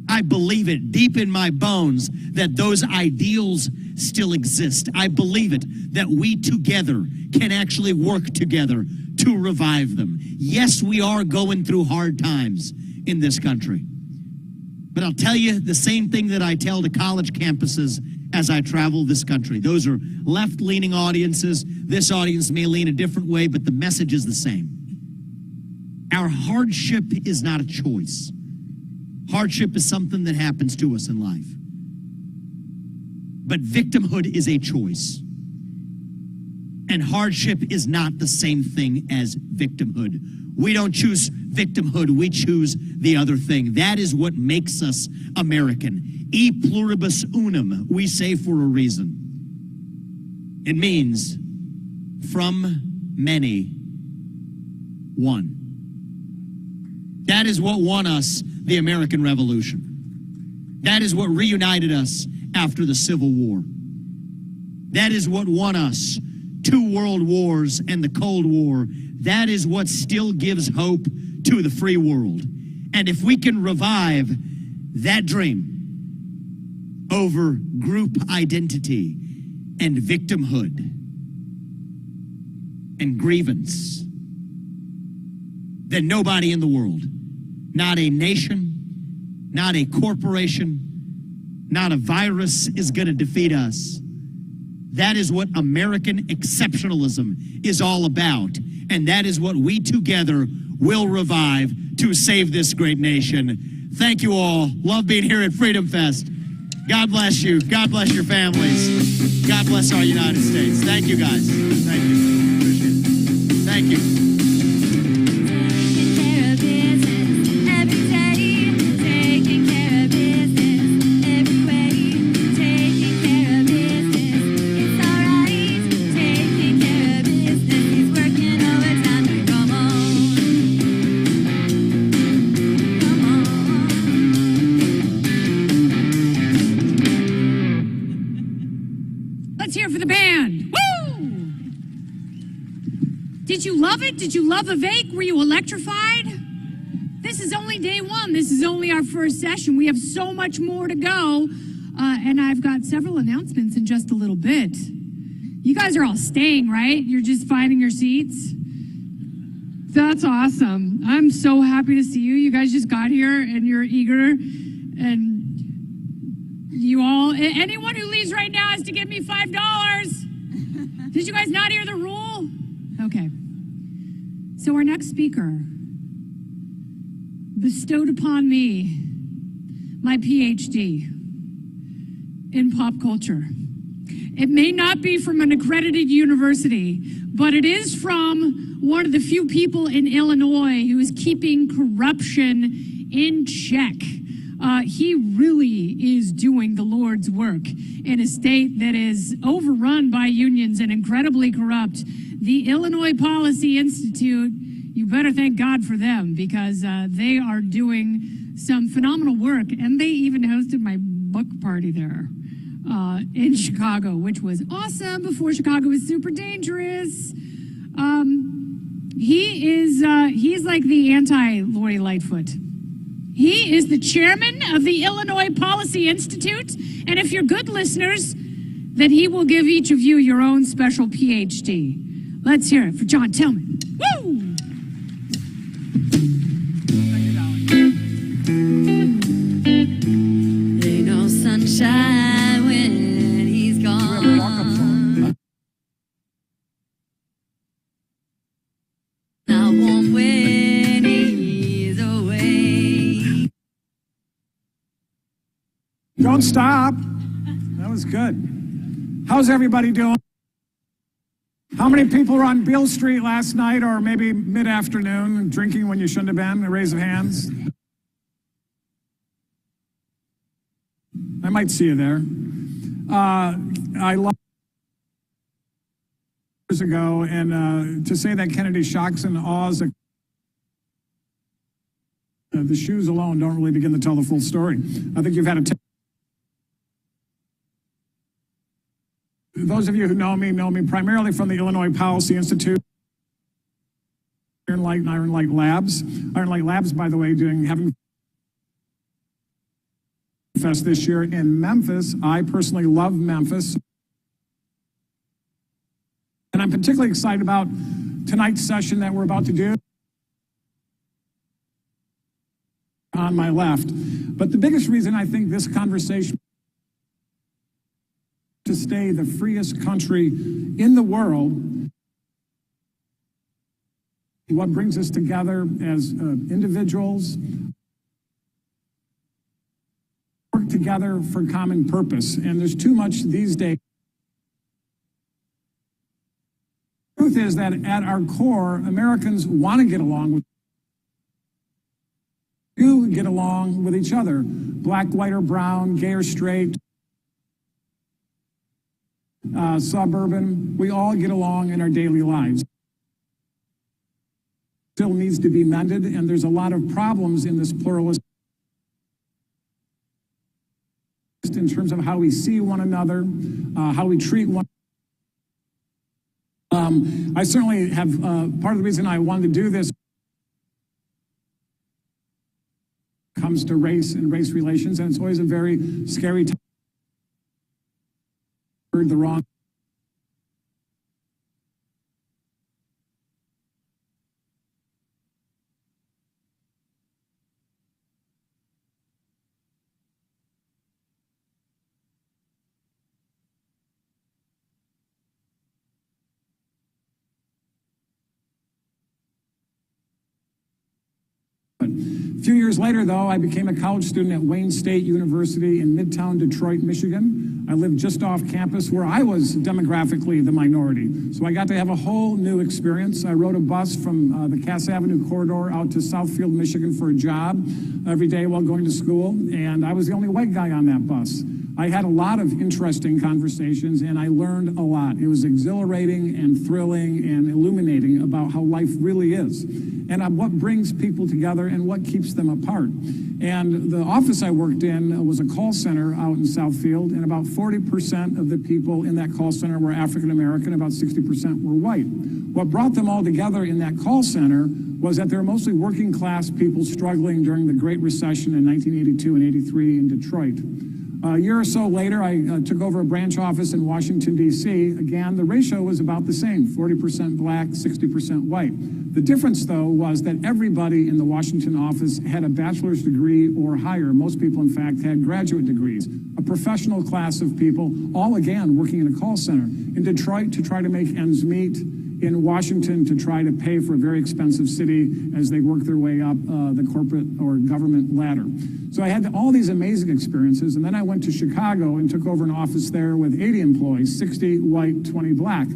I believe it deep in my bones that those ideals still exist. I believe it that we together can actually work together to revive them. Yes, we are going through hard times in this country. But I'll tell you the same thing that I tell to college campuses as I travel this country. Those are left-leaning audiences. This audience may lean a different way, but the message is the same. Our hardship is not a choice. Hardship is something that happens to us in life. But victimhood is a choice. And hardship is not the same thing as victimhood. We don't choose victimhood, we choose the other thing. That is what makes us American. E pluribus unum, we say for a reason. It means from many, one. That is what won us the American Revolution. That is what reunited us after the Civil War. That is what won us 2 world wars and the Cold War. That is what still gives hope to the free world. And if we can revive that dream over group identity and victimhood and grievance, then nobody in the world, not a nation, not a corporation, not a virus is going to defeat us. That is what American exceptionalism is all about. And that is what we together will revive to save this great nation. Thank you all. Love being here at Freedom Fest. God bless you. God bless your families. God bless our United States. Thank you, guys. Thank you. Appreciate it. Thank you. Did you love it? Did you love Vivek? Were you electrified? This is only day one. This is only our first session. We have so much more to go. And I've got several announcements in just a little bit. You guys are all staying, right? You're just finding your seats? That's awesome. I'm so happy to see you. You guys just got here and you're eager. And you all, anyone who leaves right now has to give me $5. Did you guys not hear the rule? Okay. So our next speaker bestowed upon me my PhD in pop culture. It may not be from an accredited university, but it is from one of the few people in Illinois who is keeping corruption in check. He really is doing the Lord's work in a state that is overrun by unions and incredibly corrupt. The Illinois Policy Institute, you better thank God for them, because they are doing some phenomenal work, and they even hosted my book party there in Chicago, which was awesome before Chicago was super dangerous. He's like the anti-Lori Lightfoot. He is the chairman of the Illinois Policy Institute, and if you're good listeners, then he will give each of you your own special PhD. Let's hear it for John Tillman. Woo! Ain't no sunshine when he's gone. Not warm when he's away. Don't stop. That was good. How's everybody doing? How many people were on Beale Street last night, or maybe mid-afternoon, drinking when you shouldn't have been? A raise of hands. I might see you there. I love years ago, and to say that Kennedy shocks and awes, the shoes alone don't really begin to tell the full story. I think you've had a those of you who know me primarily from the Illinois Policy Institute, Iron Light Labs. Iron Light Labs, by the way, having Fest this year in Memphis. I personally love Memphis. And I'm particularly excited about tonight's session that we're about to do on my left. But the biggest reason I think this conversation to stay the freest country in the world, what brings us together as individuals, work together for common purpose. And there's too much these days. The truth is that at our core, Americans want to get along with each other, black, white, or brown, gay or straight, suburban. We all get along in our daily lives. Still needs to be mended, and there's a lot of problems in this pluralist in terms of how we see one another, how we treat one. I certainly have part of the reason I wanted to do this comes to race and race relations, and it's always a very scary time. Heard the wrong. A few years later, though, I became a college student at Wayne State University in Midtown Detroit, Michigan. I lived just off campus where I was demographically the minority. So I got to have a whole new experience. I rode a bus from the Cass Avenue corridor out to Southfield, Michigan for a job every day while going to school. And I was the only white guy on that bus. I had a lot of interesting conversations, and I learned a lot. It was exhilarating and thrilling and illuminating about how life really is, and what brings people together and what keeps them apart. And the office I worked in was a call center out in Southfield, and about 40% of the people in that call center were African American, about 60% were white. What brought them all together in that call center was that they were mostly working class people struggling during the Great Recession in 1982 and 83 in Detroit. A year or so later, I took over a branch office in Washington, D.C. Again, the ratio was about the same, 40% black, 60% white. The difference, though, was that everybody in the Washington office had a bachelor's degree or higher. Most people, in fact, had graduate degrees. A professional class of people, all again working in a call center. In Detroit to try to make ends meet. In Washington to try to pay for a very expensive city as they work their way up the corporate or government ladder. So I had all these amazing experiences, and then I went to Chicago and took over an office there with 80 employees, 60 white, 20 black.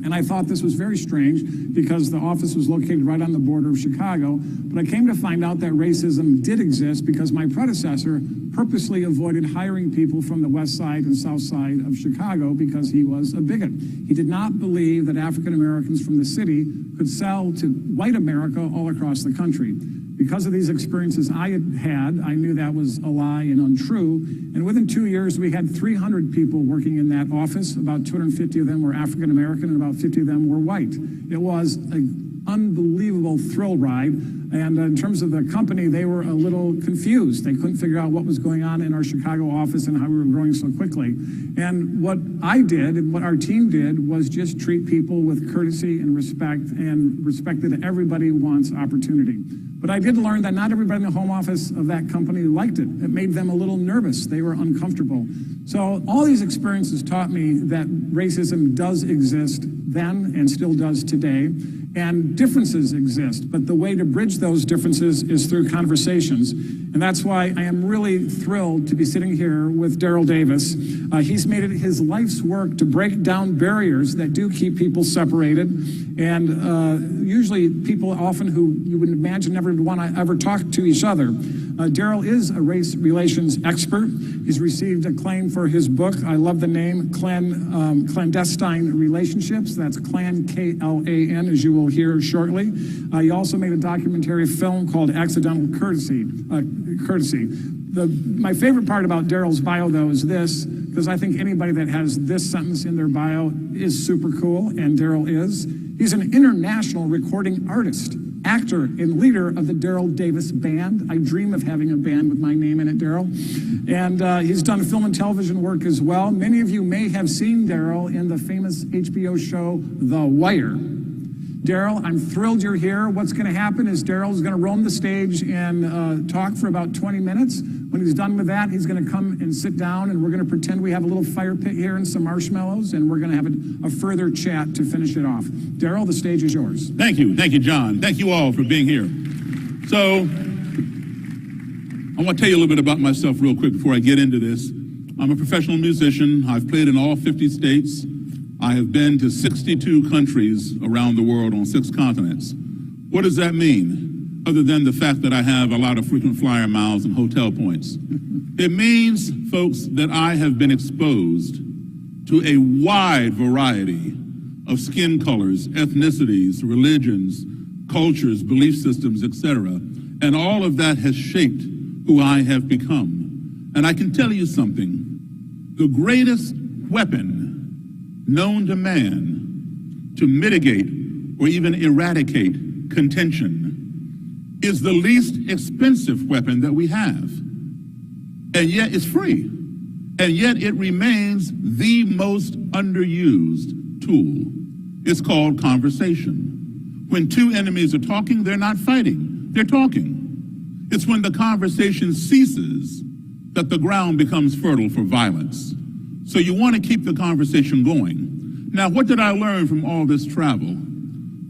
And I thought this was very strange because the office was located right on the border of Chicago. But I came to find out that racism did exist because my predecessor purposely avoided hiring people from the west side and south side of Chicago because he was a bigot. He did not believe that African Americans from the city could sell to white America all across the country. Because of these experiences I had, I knew that was a lie and untrue. And within 2 years, we had 300 people working in that office. About 250 of them were African American and about 50 of them were white. It was an unbelievable thrill ride. And in terms of the company, they were a little confused. They couldn't figure out what was going on in our Chicago office and how we were growing so quickly. And what I did and what our team did was just treat people with courtesy and respect that everybody wants opportunity. But I did learn that not everybody in the home office of that company liked it. It made them a little nervous. They were uncomfortable. So all these experiences taught me that racism does exist then and still does today, and differences exist. But the way to bridge those differences is through conversations. And that's why I am really thrilled to be sitting here with Daryl Davis. He's made it his life's work to break down barriers that do keep people separated. And usually people often who you would imagine never want to ever talk to each other. Daryl is a race relations expert. He's received acclaim for his book. I love the name, Clandestine Relationships. That's Clan, K-L-A-N, as you will hear shortly. He also made a documentary film called Accidental Courtesy. My favorite part about Daryl's bio, though, is this, because I think anybody that has this sentence in their bio is super cool, and Daryl is. He's an international recording artist, actor, and leader of the Daryl Davis Band. I dream of having a band with my name in it, Daryl. And he's done film and television work as well. Many of you may have seen Daryl in the famous HBO show, The Wire. Daryl, I'm thrilled you're here. What's going to happen is Daryl's going to roam the stage and talk for about 20 minutes. When he's done with that, he's going to come and sit down, and we're going to pretend we have a little fire pit here and some marshmallows, and we're going to have a further chat to finish it off. Daryl, the stage is yours. Thank you, John. Thank you all for being here. So, I want to tell you a little bit about myself real quick before I get into this. I'm a professional musician. I've played in all 50 states. I have been to 62 countries around the world on 6 continents. What does that mean, other than the fact that I have a lot of frequent flyer miles and hotel points? It means, folks, that I have been exposed to a wide variety of skin colors, ethnicities, religions, cultures, belief systems, etc. And all of that has shaped who I have become. And I can tell you something. The greatest weapon known to man to mitigate or even eradicate contention is the least expensive weapon that we have. And yet it's free. And yet it remains the most underused tool. It's called conversation. When two enemies are talking, they're not fighting, they're talking. It's when the conversation ceases that the ground becomes fertile for violence. So you want to keep the conversation going. Now, what did I learn from all this travel?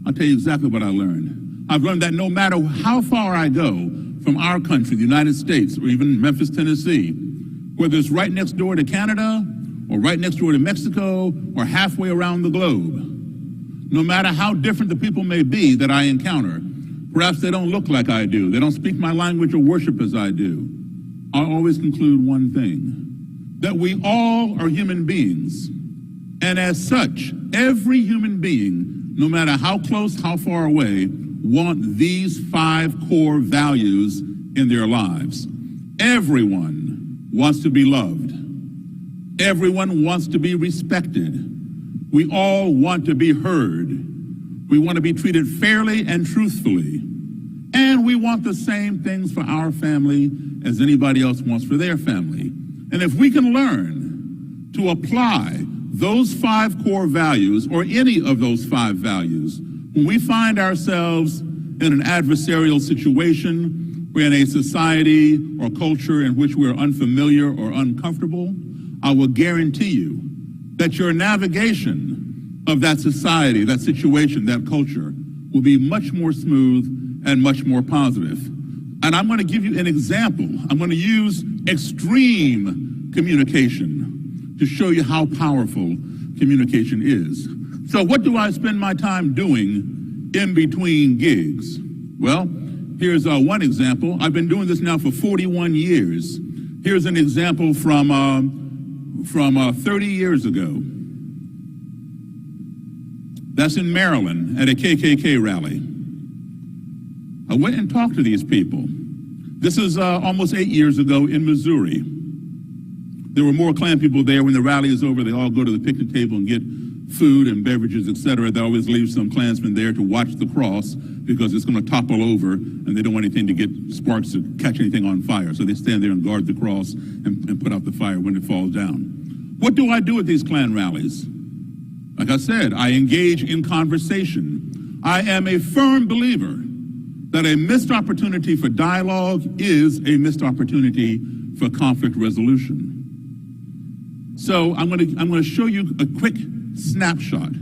I'll tell you exactly what I learned. I've learned that no matter how far I go from our country, the United States, or even Memphis, Tennessee, whether it's right next door to Canada, or right next door to Mexico, or halfway around the globe, no matter how different the people may be that I encounter, perhaps they don't look like I do, they don't speak my language or worship as I do, I always conclude one thing, that we all are human beings. And as such, every human being, no matter how close, how far away, want these 5 core values in their lives. Everyone wants to be loved. Everyone wants to be respected. We all want to be heard. We want to be treated fairly and truthfully. And we want the same things for our family as anybody else wants for their family. And if we can learn to apply those 5 core values, or any of those 5 values, when we find ourselves in an adversarial situation, or in a society or culture in which we're unfamiliar or uncomfortable, I will guarantee you that your navigation of that society, that situation, that culture will be much more smooth and much more positive. And I'm going to give you an example. I'm going to use extreme communication to show you how powerful communication is. So what do I spend my time doing in between gigs? Well, here's one example. I've been doing this now for 41 years. Here's an example from 30 years ago. That's in Maryland at a KKK rally. I went and talked to these people. This is almost 8 years ago in Missouri. There were more Klan people there. When the rally is over, they all go to the picnic table and get food and beverages, etc. They always leave some Klansmen there to watch the cross because it's going to topple over, and they don't want anything to get sparks to catch anything on fire. So they stand there and guard the cross and put out the fire when it falls down. What do I do at these Klan rallies? Like I said, I engage in conversation. I am a firm believer that a missed opportunity for dialogue is a missed opportunity for conflict resolution. So I'm going to show you a quick snapshot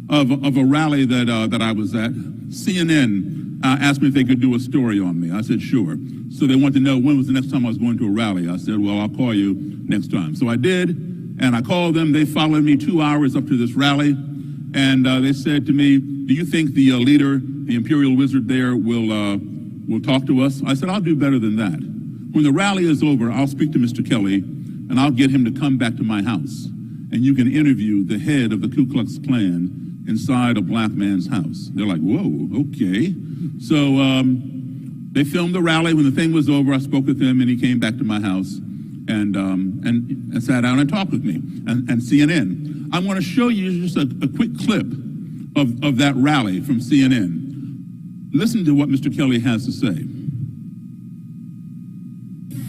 of a rally that I was at. CNN asked me if they could do a story on me. I said, sure. So they wanted to know when was the next time I was going to a rally. I said, well, I'll call you next time. So I did, and I called them. They followed me 2 hours up to this rally, and they said to me, do you think the leader, the Imperial Wizard there, will talk to us? I said, I'll do better than that. When the rally is over, I'll speak to Mr. Kelly, and I'll get him to come back to my house, and you can interview the head of the Ku Klux Klan inside a black man's house. They're like, whoa, okay. So they filmed the rally. When the thing was over, I spoke with him, and he came back to my house and sat down and talked with me, and CNN. I'm going to show you just a quick clip of that rally from CNN. Listen to what Mr. Kelly has to say.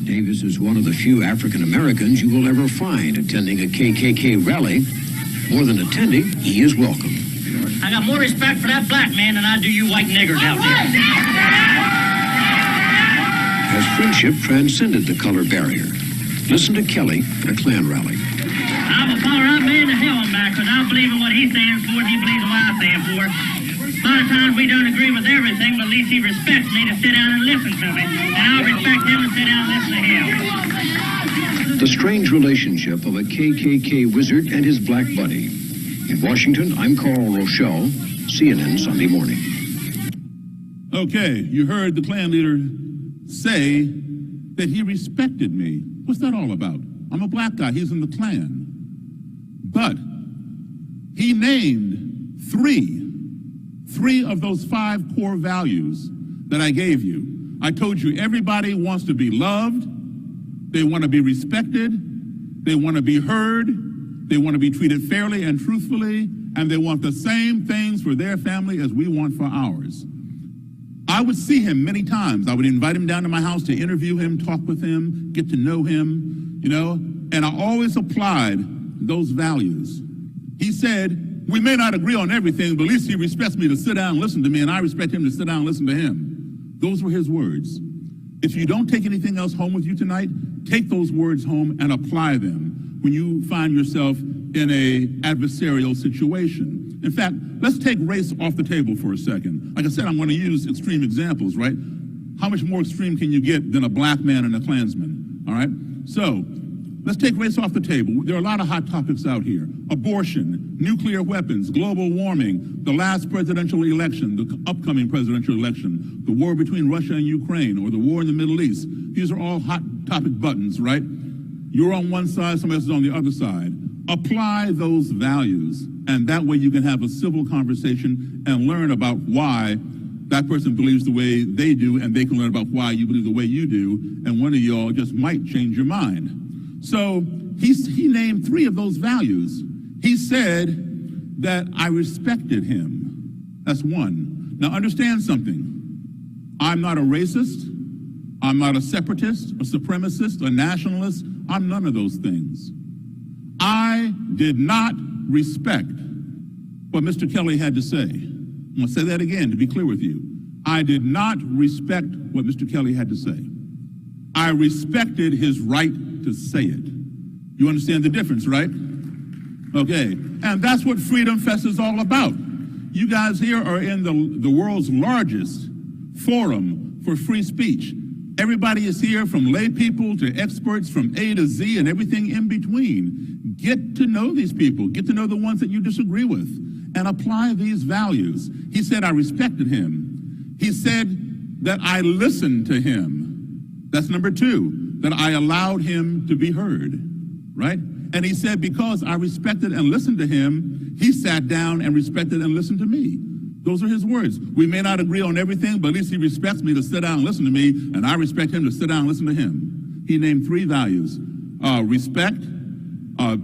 Davis is one of the few African Americans you will ever find attending a KKK rally. More than attending, he is welcome. I got more respect for that black man than I do you white niggers out there. Has friendship transcended the color barrier? Listen to Kelly at a Klan rally. I'm a far-right man to hell and back, because I believe in what he stands for and he believes in what I stand for. A lot of times we don't agree with everything, but at least he respects me to sit down and listen to me. And I'll respect him and sit down and listen to him. The strange relationship of a KKK wizard and his black buddy. In Washington, I'm Carl Rochelle, CNN Sunday Morning. Okay, you heard the Klan leader say that he respected me. What's that all about? I'm a black guy. He's in the Klan. But he named three of those 5 core values that I gave you. I told you everybody wants to be loved. They want to be respected. They want to be heard. They want to be treated fairly and truthfully. And they want the same things for their family as we want for ours. I would see him many times. I would invite him down to my house to interview him, talk with him, get to know him, and I always applied those values. He said, we may not agree on everything, but at least he respects me to sit down and listen to me, and I respect him to sit down and listen to him. Those were his words. If you don't take anything else home with you tonight, take those words home and apply them when you find yourself in a adversarial situation. In fact, let's take race off the table for a second. Like I said, I'm going to use extreme examples, right? How much more extreme can you get than a black man and a Klansman, all right? So let's take race off the table. There are a lot of hot topics out here. Abortion, nuclear weapons, global warming, the last presidential election, the upcoming presidential election, the war between Russia and Ukraine, or the war in the Middle East. These are all hot topic buttons, right? You're on one side, somebody else is on the other side. Apply those values, and that way you can have a civil conversation and learn about why that person believes the way they do, and they can learn about why you believe the way you do, and one of y'all just might change your mind. So he named 3 of those values. He said that I respected him. That's one. Now understand something. I'm not a racist. I'm not a separatist, a supremacist, a nationalist, I'm none of those things. I did not respect what Mr. Kelly had to say. I'm going to say that again to be clear with you. I did not respect what Mr. Kelly had to say. I respected his right to say it. You understand the difference, right? Okay, and that's what FreedomFest is all about. You guys here are in the world's largest forum for free speech. Everybody is here, from lay people to experts, from A to Z and everything in between. Get to know these people. Get to know the ones that you disagree with and apply these values. He said I respected him. He said that I listened to him. That's number two, that I allowed him to be heard, right? And he said because I respected and listened to him, he sat down and respected and listened to me. Those are his words. We may not agree on everything, but at least he respects me to sit down and listen to me, and I respect him to sit down and listen to him. He named three values: respect,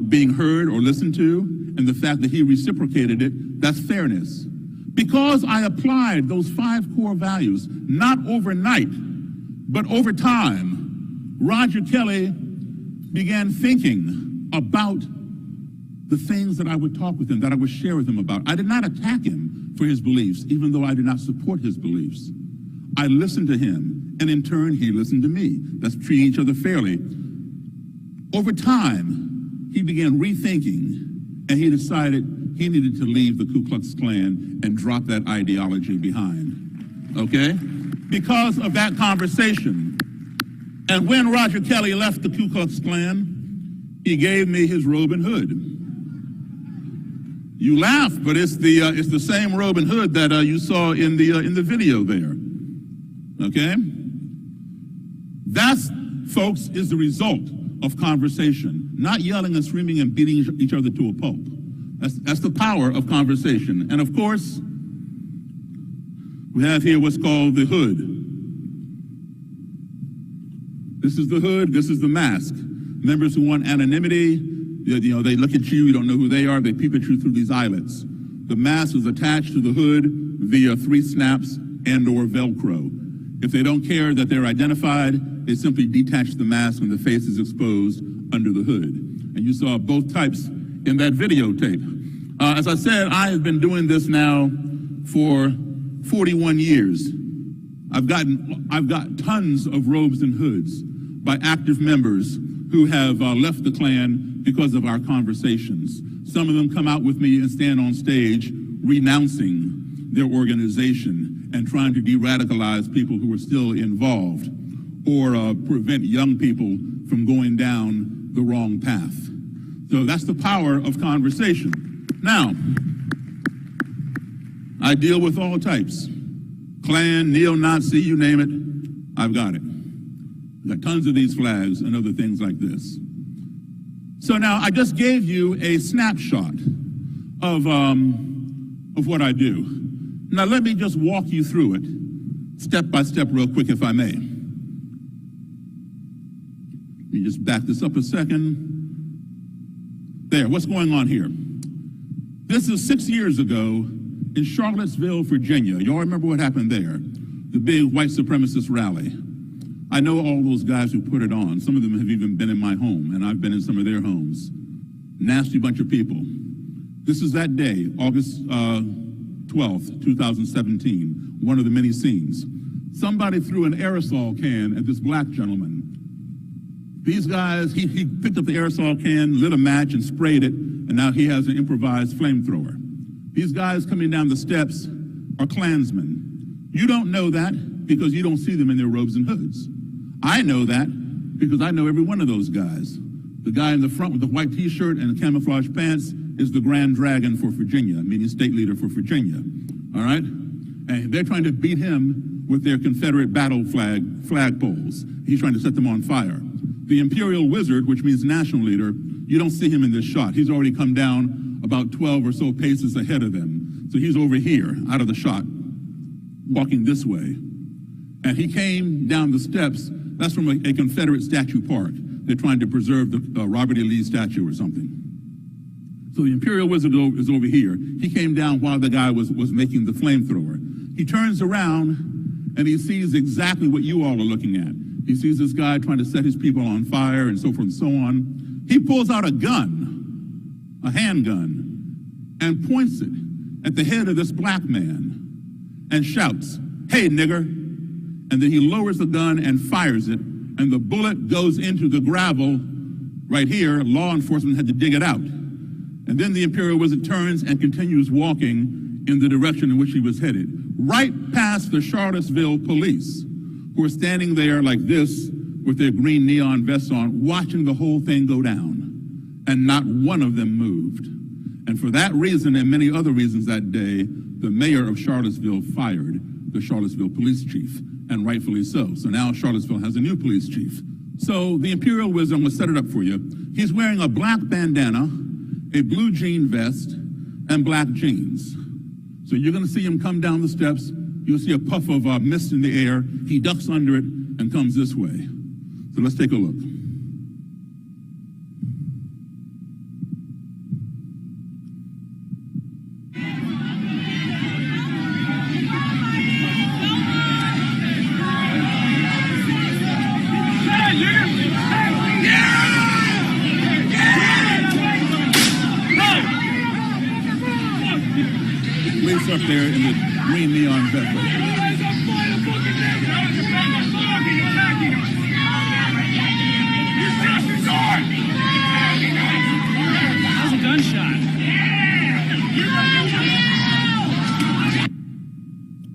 being heard or listened to, and the fact that he reciprocated it. That's fairness. Because I applied those 5 core values, not overnight, but over time, Roger Kelly began thinking about the things that I would talk with him, that I would share with him about. I did not attack him for his beliefs, even though I did not support his beliefs. I listened to him, and in turn, he listened to me. Let's treat each other fairly. Over time, he began rethinking, and he decided he needed to leave the Ku Klux Klan and drop that ideology behind, okay? Because of that conversation. And when Roger Kelly left the Ku Klux Klan, he gave me his robe and hood. You laugh, but it's the same robe and hood that you saw in the video there. Okay? That, folks, is the result of conversation, not yelling and screaming and beating each other to a pulp. That's the power of conversation. And of course, we have here what's called the hood. This is the hood, this is the mask. Members who want anonymity, you know, they look at you don't know who they are, they peep at you through these eyelets. The mask is attached to the hood via 3 snaps and or Velcro. If they don't care that they're identified, they simply detach the mask and the face is exposed under the hood. And you saw both types in that videotape. As I said, I have been doing this now for 41 years. I've got tons of robes and hoods by active members who have left the Klan because of our conversations. Some of them come out with me and stand on stage renouncing their organization and trying to de-radicalize people who are still involved or prevent young people from going down the wrong path. So that's the power of conversation. Now, I deal with all types. Klan, neo-Nazi, you name it, I've got it. I've got tons of these flags and other things like this. So now I just gave you a snapshot of what I do. Now let me just walk you through it step by step real quick, if I may. Let me just back this up a second. There, what's going on here? This is 6 years ago in Charlottesville, Virginia. Y'all remember what happened there? The big white supremacist rally. I know all those guys who put it on. Some of them have even been in my home, and I've been in some of their homes. Nasty bunch of people. This is that day, August 12th, 2017, one of the many scenes. Somebody threw an aerosol can at this black gentleman. These guys, he picked up the aerosol can, lit a match, and sprayed it, and now he has an improvised flamethrower. These guys coming down the steps are Klansmen. You don't know that because you don't see them in their robes and hoods. I know that because I know every one of those guys. The guy in the front with the white t-shirt and the camouflage pants is the Grand Dragon for Virginia, meaning state leader for Virginia, all right? And they're trying to beat him with their Confederate battle flagpoles. He's trying to set them on fire. The Imperial Wizard, which means national leader, you don't see him in this shot. He's already come down about 12 or so paces ahead of them. So he's over here, out of the shot, walking this way. And he came down the steps. That's from a Confederate statue park. They're trying to preserve the Robert E. Lee statue or something. So the Imperial Wizard is over here. He came down while the guy was making the flamethrower. He turns around and he sees exactly what you all are looking at. He sees this guy trying to set his people on fire and so forth and so on. He pulls out a gun, a handgun, and points it at the head of this black man and shouts, "Hey, nigger." And then he lowers the gun and fires it, and the bullet goes into the gravel right here. Law enforcement had to dig it out. And then the Imperial Wizard turns and continues walking in the direction in which he was headed, right past the Charlottesville police, who are standing there like this with their green neon vests on, watching the whole thing go down. And not one of them moved. And for that reason and many other reasons that day, the mayor of Charlottesville fired the Charlottesville police chief, and rightfully so. So now Charlottesville has a new police chief. So the Imperial Wizard, I'm going to set it up for you. He's wearing a black bandana, a blue jean vest, and black jeans. So you're going to see him come down the steps. You'll see a puff of mist in the air. He ducks under it and comes this way. So let's take a look. Police up there in the green neon vest. That was a gunshot.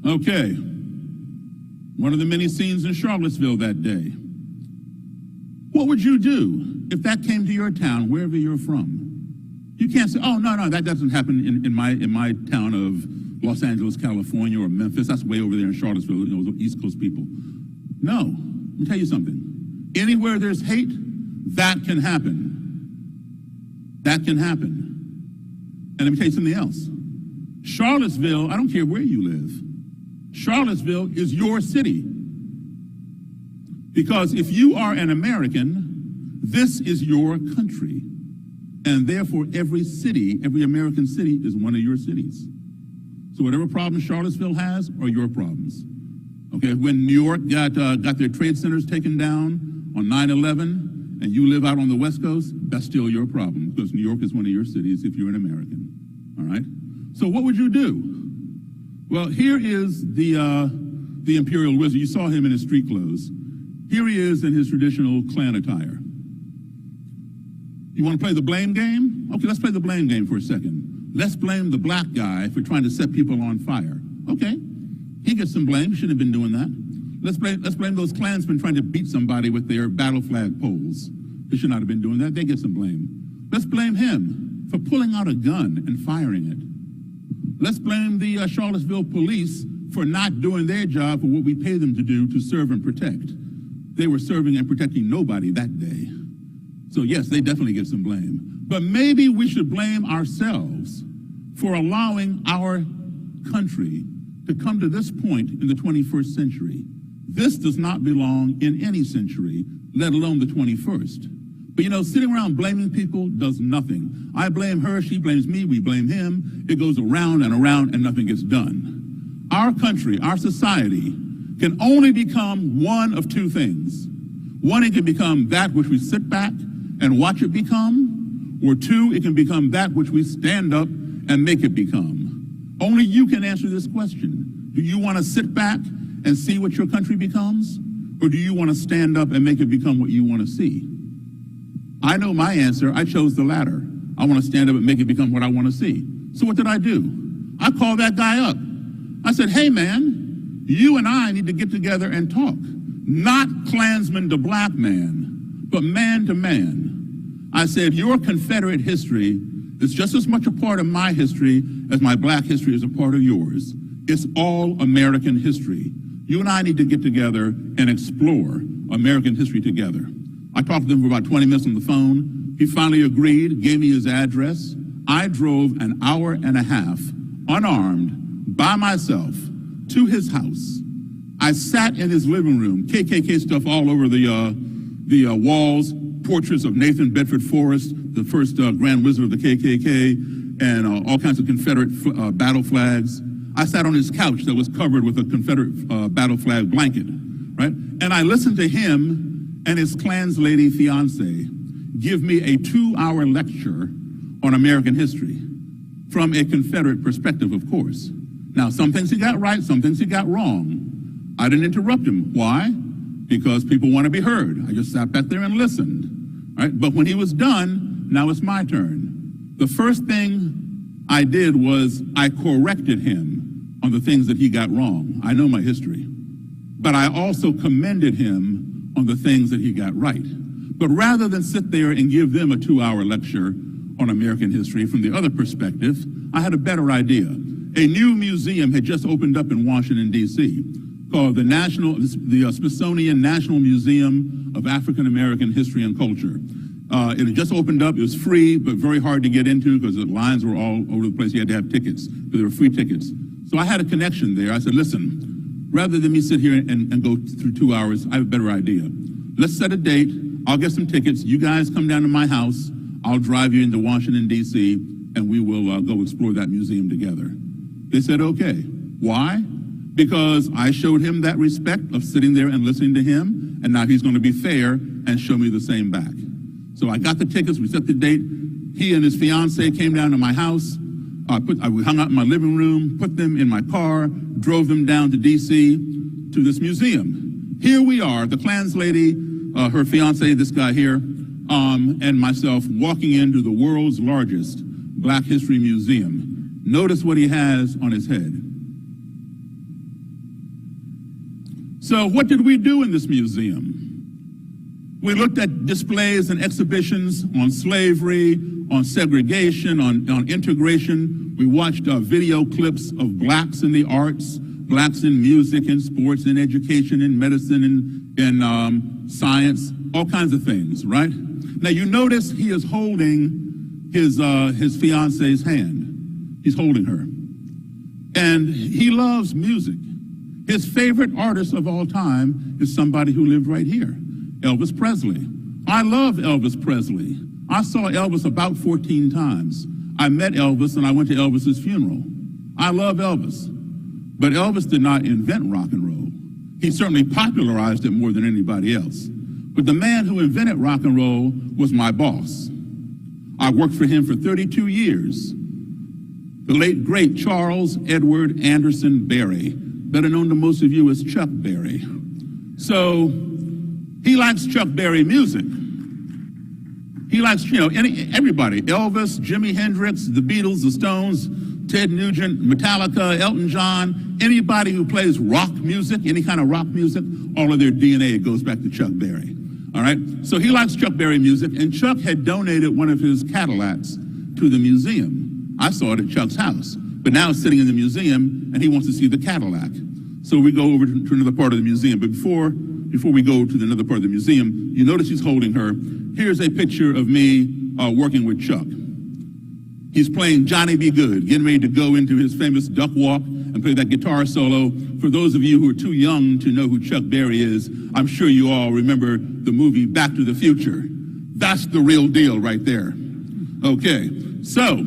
Okay. One of the many scenes in Charlottesville that day. What would you do if that came to your town, wherever you're from? You can't say, "Oh, no, that doesn't happen in my town of Los Angeles, California, or Memphis. That's way over there in Charlottesville, those East Coast people." No, let me tell you something. Anywhere there's hate, that can happen. That can happen. And let me tell you something else. Charlottesville, I don't care where you live, Charlottesville is your city. Because if you are an American, this is your country. And therefore, every city, every American city is one of your cities. So whatever problems Charlottesville has are your problems. Okay, when New York got their trade centers taken down on 9/11, and you live out on the West Coast, that's still your problem, because New York is one of your cities if you're an American. All right? So what would you do? Well, here is the Imperial Wizard. You saw him in his street clothes. Here he is in his traditional Klan attire. You want to play the blame game? Okay, let's play the blame game for a second. Let's blame the black guy for trying to set people on fire. Okay, he gets some blame. He shouldn't have been doing that. Let's blame those Klansmen trying to beat somebody with their battle flag poles. He should not have been doing that. They get some blame. Let's blame him for pulling out a gun and firing it. Let's blame the Charlottesville police for not doing their job for what we pay them to do, to serve and protect. They were serving and protecting nobody that day. So yes, they definitely get some blame. But maybe we should blame ourselves for allowing our country to come to this point in the 21st century. This does not belong in any century, let alone the 21st. But you know, sitting around blaming people does nothing. I blame her, she blames me, we blame him. It goes around and nothing gets done. Our country, our society, can only become one of two things. One, it can become that which we sit back and watch it become, or two, it can become that which we stand up and make it become. Only you can answer this question. Do you want to sit back and see what your country becomes, or do you want to stand up and make it become what you want to see? I know my answer. I chose the latter. I want to stand up and make it become what I want to see. So what did I do? I called that guy up. I said, "Hey man, you and I need to get together and talk. Not Klansman to black man, but man to man." I said, "Your Confederate history is just as much a part of my history as my black history is a part of yours. It's all American history. You and I need to get together and explore American history together." I talked to him for about 20 minutes on the phone. He finally agreed, gave me his address. I drove an hour and a half, unarmed, by myself, to his house. I sat in his living room, KKK stuff all over the walls, portraits of Nathan Bedford Forrest, the first Grand Wizard of the KKK, and all kinds of Confederate battle flags. I sat on his couch that was covered with a Confederate battle flag blanket, right? And I listened to him and his Klan's lady fiance give me a 2-hour lecture on American history from a Confederate perspective, of course. Now, some things he got right, some things he got wrong. I didn't interrupt him. Why? Because people want to be heard. I just sat back there and listened, right? But when he was done, now it's my turn. The first thing I did was I corrected him on the things that he got wrong. I know my history. But I also commended him on the things that he got right. But rather than sit there and give them a 2-hour lecture on American history from the other perspective, I had a better idea. A new museum had just opened up in Washington, D.C., called the Smithsonian National Museum of African American History and Culture. It had just opened up. It was free, but very hard to get into because the lines were all over the place. You had to have tickets, but there were free tickets. So I had a connection there. I said, listen, rather than me sit here and go through 2 hours, I have a better idea. Let's set a date. I'll get some tickets. You guys come down to my house. I'll drive you into Washington, D.C., and we will go explore that museum together. They said, okay. Why? Because I showed him that respect of sitting there and listening to him, and now he's going to be fair and show me the same back. So I got the tickets. We set the date. He and his fiance came down to my house. We hung out in my living room, put them in my car, drove them down to D.C. to this museum. Here we are, the Klan's lady, her fiance, this guy here, and myself walking into the world's largest Black History Museum. Notice what he has on his head. So what did we do in this museum? We looked at displays and exhibitions on slavery, on segregation, on integration. We watched video clips of blacks in the arts, blacks in music and sports and education and medicine and science, all kinds of things, right? Now you notice he is holding his fiance's hand. He's holding her. And he loves music. His favorite artist of all time is somebody who lived right here, Elvis Presley. I love Elvis Presley. I saw Elvis about 14 times. I met Elvis and I went to Elvis's funeral. I love Elvis. But Elvis did not invent rock and roll. He certainly popularized it more than anybody else. But the man who invented rock and roll was my boss. I worked for him for 32 years. The late, great Charles Edward Anderson Berry, better known to most of you as Chuck Berry. So he likes Chuck Berry music. He likes, everybody, Elvis, Jimi Hendrix, the Beatles, the Stones, Ted Nugent, Metallica, Elton John, anybody who plays rock music, any kind of rock music, all of their DNA goes back to Chuck Berry. All right? So he likes Chuck Berry music, and Chuck had donated one of his Cadillacs to the museum. I saw it at Chuck's house, but now it's sitting in the museum, and he wants to see the Cadillac. So we go over to another part of the museum. But before we go to another part of the museum, you notice he's holding her. Here's a picture of me working with Chuck. He's playing Johnny Be Good, getting ready to go into his famous duck walk and play that guitar solo. For those of you who are too young to know who Chuck Berry is, I'm sure you all remember the movie Back to the Future. That's the real deal right there. Okay, so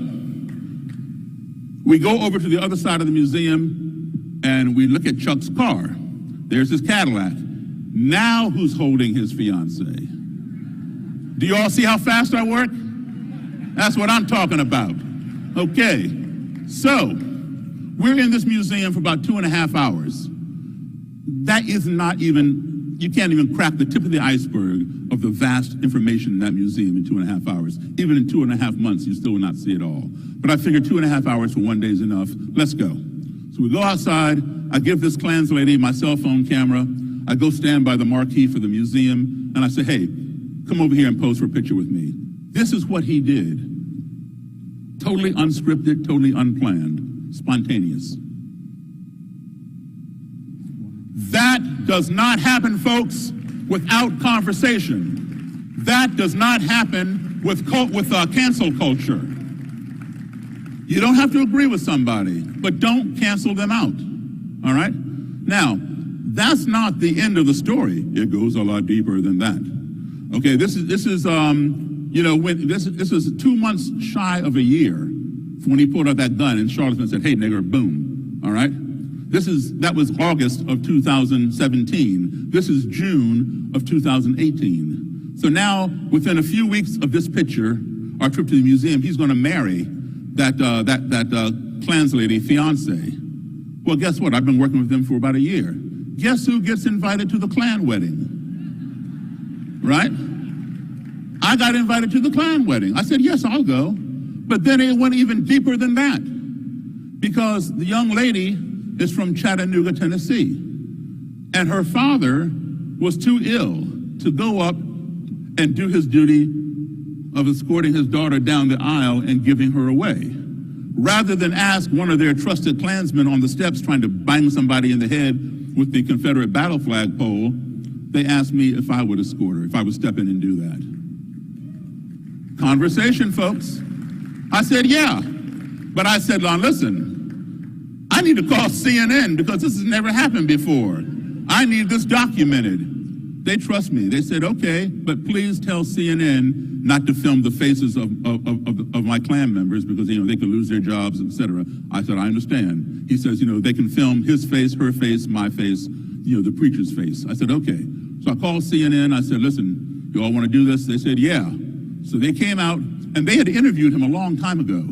we go over to the other side of the museum and we look at Chuck's car. There's his Cadillac. Now who's holding his fiance? Do you all see how fast I work? That's what I'm talking about. Okay, so we're in this museum for about 2.5 hours. That is not even, you can't even crack the tip of the iceberg of the vast information in that museum in 2.5 hours. Even in 2.5 months, you still will not see it all. But I figured 2.5 hours for one day is enough. Let's go. So we go outside. I give this Klan's lady my cell phone camera. I go stand by the marquee for the museum, and I say, hey, come over here and pose for a picture with me. This is what he did. Totally unscripted, totally unplanned, spontaneous. That does not happen, folks, without conversation. That does not happen with cancel culture. You don't have to agree with somebody, but don't cancel them out, all right? Now, that's not the end of the story. It goes a lot deeper than that. Okay, this is 2 months shy of a year when he pulled out that gun and Charlottesville said, hey, nigger, boom, all right? That was August of 2017. This is June of 2018. So now, within a few weeks of this picture, our trip to the museum, he's going to marry that Klans lady fiance. Well, guess what? I've been working with them for about a year. Guess who gets invited to the Klan wedding? Right? I got invited to the Klan wedding. I said, yes, I'll go. But then it went even deeper than that, because the young lady is from Chattanooga, Tennessee, and her father was too ill to go up and do his duty of escorting his daughter down the aisle and giving her away. Rather than ask one of their trusted Klansmen on the steps trying to bang somebody in the head with the Confederate battle flag pole, they asked me if I would escort her, if I would step in and do that. Conversation, folks. I said, yeah. But I said, listen, I need to call CNN because this has never happened before. I need this documented. They trust me. They said, okay, but please tell CNN not to film the faces of my Klan members because, they could lose their jobs, etc. I said, I understand. He says, they can film his face, her face, my face, the preacher's face. I said, okay. So I called CNN. I said, listen, you all want to do this? They said, yeah. So they came out, and they had interviewed him a long time ago.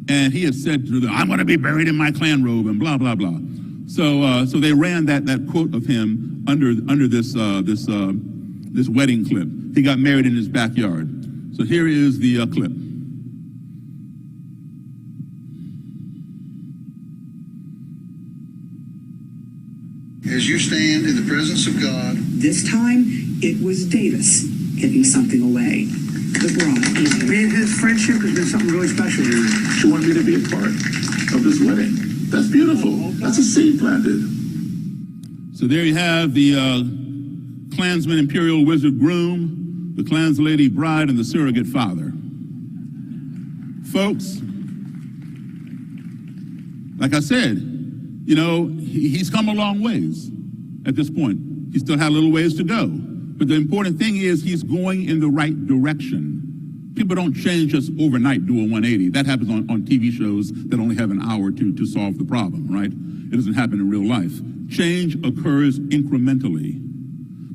And he had said to them, I'm going to be buried in my Klan robe and blah, blah, blah. So they ran that quote of him under this wedding clip. He got married in his backyard. So here is the clip. As you stand in the presence of God. This time, it was Davis giving something away. The bride. Me and his friendship has been something really special to me. She wanted me to be a part of this wedding. That's beautiful. That's a seed planted. So there you have the Klansman Imperial Wizard groom, the Klans lady bride, and the surrogate father. Folks, like I said, he's come a long ways at this point. He still had a little ways to go. But the important thing is he's going in the right direction. People don't change just overnight, do a 180. That happens on TV shows that only have an hour to solve the problem, right? It doesn't happen in real life. Change occurs incrementally.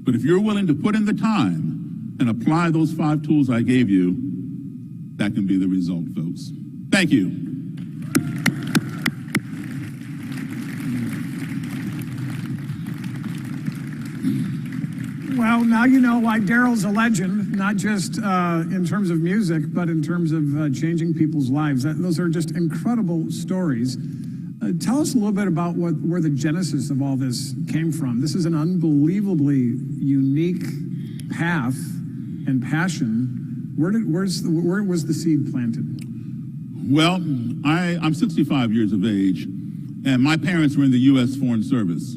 But if you're willing to put in the time and apply those 5 tools I gave you, that can be the result, folks. Thank you. Well, now you know why Daryl's a legend, not just in terms of music, but in terms of changing people's lives. Those are just incredible stories. Tell us a little bit about where the genesis of all this came from. This is an unbelievably unique path and passion. Where was the seed planted? Well, I'm 65 years of age, and my parents were in the U.S. Foreign Service.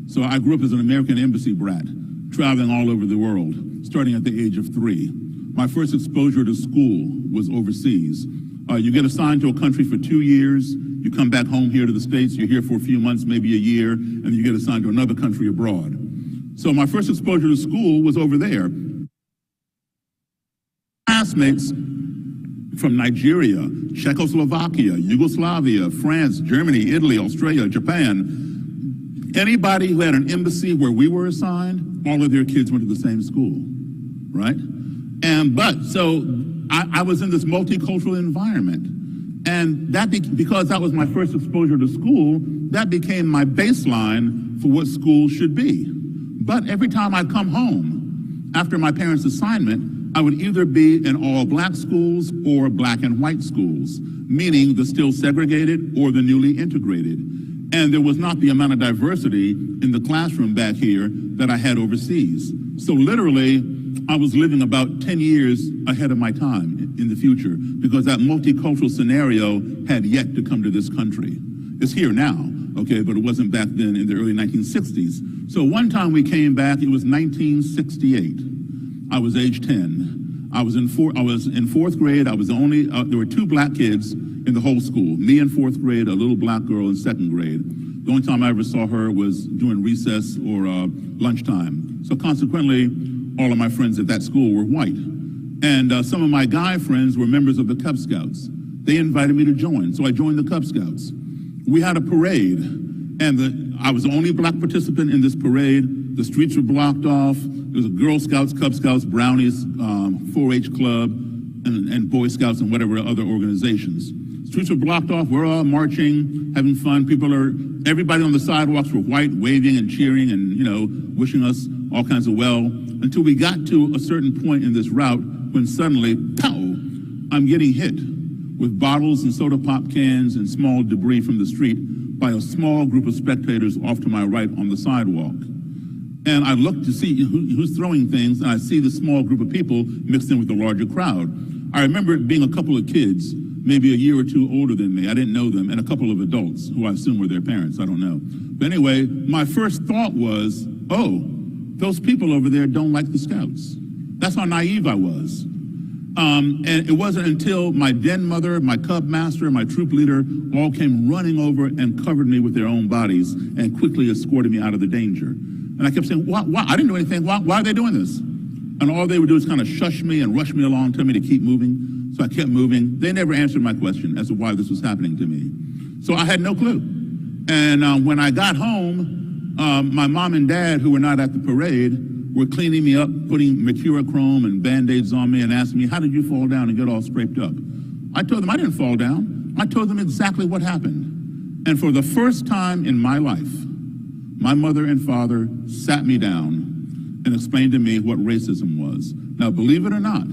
So I grew up as an American embassy brat, traveling all over the world, starting at the age of 3. My first exposure to school was overseas. You get assigned to a country for 2 years, you come back home here to the States, you're here for a few months, maybe a year, and you get assigned to another country abroad. So my first exposure to school was over there. Classmates from Nigeria, Czechoslovakia, Yugoslavia, France, Germany, Italy, Australia, Japan, anybody who had an embassy where we were assigned, all of their kids went to the same school, right? So I was in this multicultural environment. And because that was my first exposure to school, that became my baseline for what school should be. But every time I'd come home, after my parents' assignment, I would either be in all black schools or black and white schools, meaning the still segregated or the newly integrated. And there was not the amount of diversity in the classroom back here that I had overseas. So literally, I was living about 10 years ahead of my time in the future because that multicultural scenario had yet to come to this country. It's here now, okay, but it wasn't back then in the early 1960s. So one time we came back, it was 1968. I was age 10. I was in fourth grade. I was the only, there were 2 black kids in the whole school. Me in 4th grade, a little black girl in 2nd grade. The only time I ever saw her was during recess or lunchtime. So consequently, all of my friends at that school were white. And some of my guy friends were members of the Cub Scouts. They invited me to join, so I joined the Cub Scouts. We had a parade, And I was the only black participant in this parade. The streets were blocked off. There was a Girl Scouts, Cub Scouts, Brownies, 4-H Club, and Boy Scouts and whatever other organizations. Streets were blocked off. We're all marching, having fun. Everybody on the sidewalks were white, waving and cheering and, wishing us all kinds of well, until we got to a certain point in this route when suddenly, pow, I'm getting hit with bottles and soda pop cans and small debris from the street by a small group of spectators off to my right on the sidewalk. And I look to see who's throwing things, and I see the small group of people mixed in with the larger crowd. I remember it being a couple of kids, maybe a year or two older than me. I didn't know them, and a couple of adults who I assume were their parents. I don't know. But anyway, my first thought was, oh, those people over there don't like the Scouts. That's how naive I was. And it wasn't until my den mother, my cub master, my troop leader all came running over and covered me with their own bodies and quickly escorted me out of the danger. And I kept saying, why? I didn't do anything. Why are they doing this? And all they would do is kind of shush me and rush me along, tell me to keep moving. So I kept moving. They never answered my question as to why this was happening to me. So I had no clue. And when I got home, my mom and dad, who were not at the parade, were cleaning me up, putting mercurochrome and Band-Aids on me and asking me, how did you fall down and get all scraped up? I told them I didn't fall down. I told them exactly what happened. And for the first time in my life, my mother and father sat me down and explained to me what racism was. Now, believe it or not,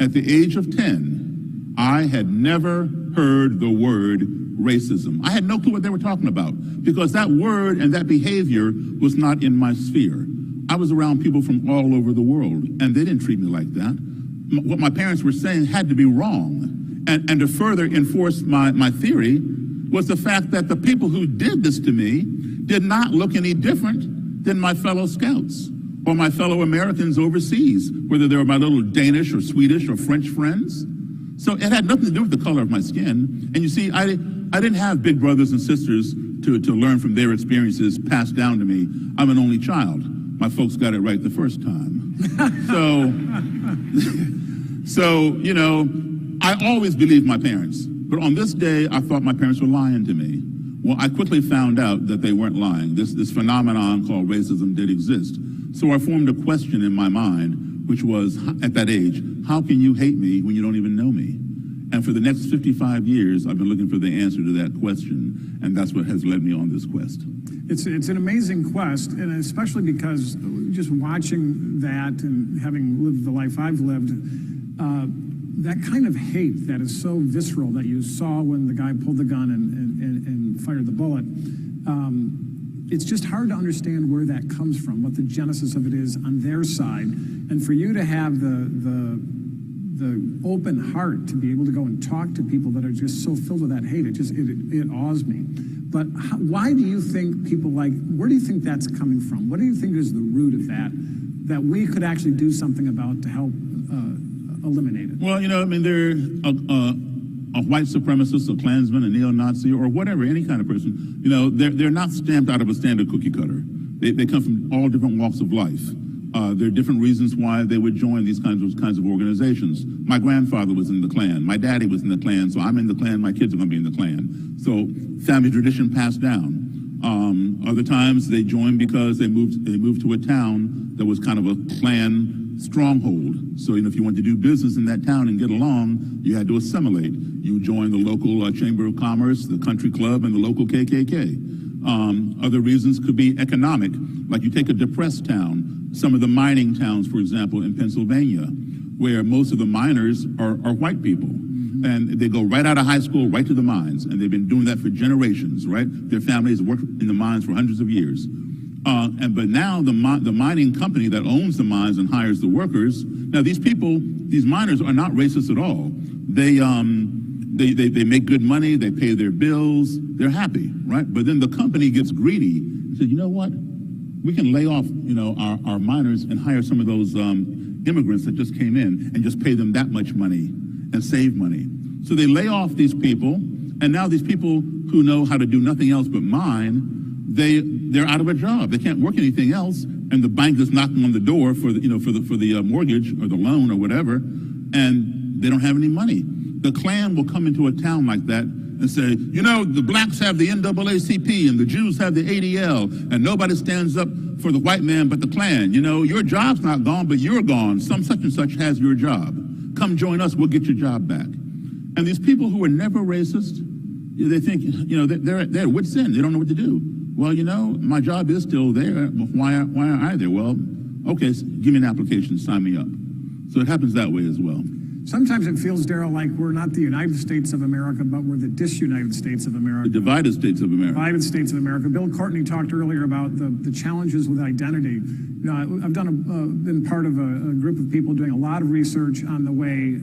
at the age of 10, I had never heard the word racism. I had no clue what they were talking about because that word and that behavior was not in my sphere. I was around people from all over the world, and they didn't treat me like that. What my parents were saying had to be wrong. And to further enforce my theory was the fact that the people who did this to me did not look any different than my fellow Scouts or my fellow Americans overseas, whether they were my little Danish or Swedish or French friends. So it had nothing to do with the color of my skin. And you see, I didn't have big brothers and sisters to learn from their experiences passed down to me. I'm an only child. My folks got it right the first time. So, I always believed my parents. But on this day, I thought my parents were lying to me. Well, I quickly found out that they weren't lying. This phenomenon called racism did exist. So I formed a question in my mind, which was, at that age, how can you hate me when you don't even know me? And for the next 55 years, I've been looking for the answer to that question, and that's what has led me on this quest. It's an amazing quest, and especially because just watching that and having lived the life I've lived, that kind of hate that is so visceral that you saw when the guy pulled the gun and fired the bullet, it's just hard to understand where that comes from, what the genesis of it is on their side. And for you to have the open heart to be able to go and talk to people that are just so filled with that hate, it awes me. But why do you think where do you think that's coming from? What do you think is the root of that we could actually do something about to help eliminate it? Well, they're a white supremacist, a Klansman, a neo-Nazi, or whatever, any kind of person. They're not stamped out of a standard cookie cutter. They come from all different walks of life. There are different reasons why they would join these kinds of organizations. My grandfather was in the Klan. My daddy was in the Klan, so I'm in the Klan. My kids are going to be in the Klan. So family tradition passed down. Other times they joined because they moved to a town that was kind of a Klan stronghold. So if you wanted to do business in that town and get along, you had to assimilate. You joined the local Chamber of Commerce, the country club, and the local KKK. Other reasons could be economic, like you take a depressed town, some of the mining towns, for example, in Pennsylvania, where most of the miners are white people. And they go right out of high school, right to the mines. And they've been doing that for generations, right? Their families work in the mines for hundreds of years. But now the mining company that owns the mines and hires the workers, now these miners are not racist at all. They make good money, they pay their bills, they're happy, right? But then the company gets greedy and said, you know what? We can lay off, our miners and hire some of those immigrants that just came in and just pay them that much money and save money. So they lay off these people, and now these people who know how to do nothing else but mine, they're out of a job. They can't work anything else, and the bank is knocking on the door for the mortgage or the loan or whatever, and they don't have any money. The Klan will come into a town like that and say, you know, the blacks have the NAACP and the Jews have the ADL, and nobody stands up for the white man but the Klan. You know, your job's not gone, but you're gone. Some such and such has your job. Come join us, we'll get your job back. And these people who are never racist, they think, you know, they're at wit's end. They don't know what to do. Well, you know, my job is still there. Why aren't I there? Well, okay, give me an application, sign me up. So it happens that way as well. Sometimes it feels, Daryl, like we're not the United States of America, but we're the disunited States of America. The divided states of America. Divided States of America. Bill Courtney talked earlier about the challenges with identity. You know, I've been part of a group of people doing a lot of research on the way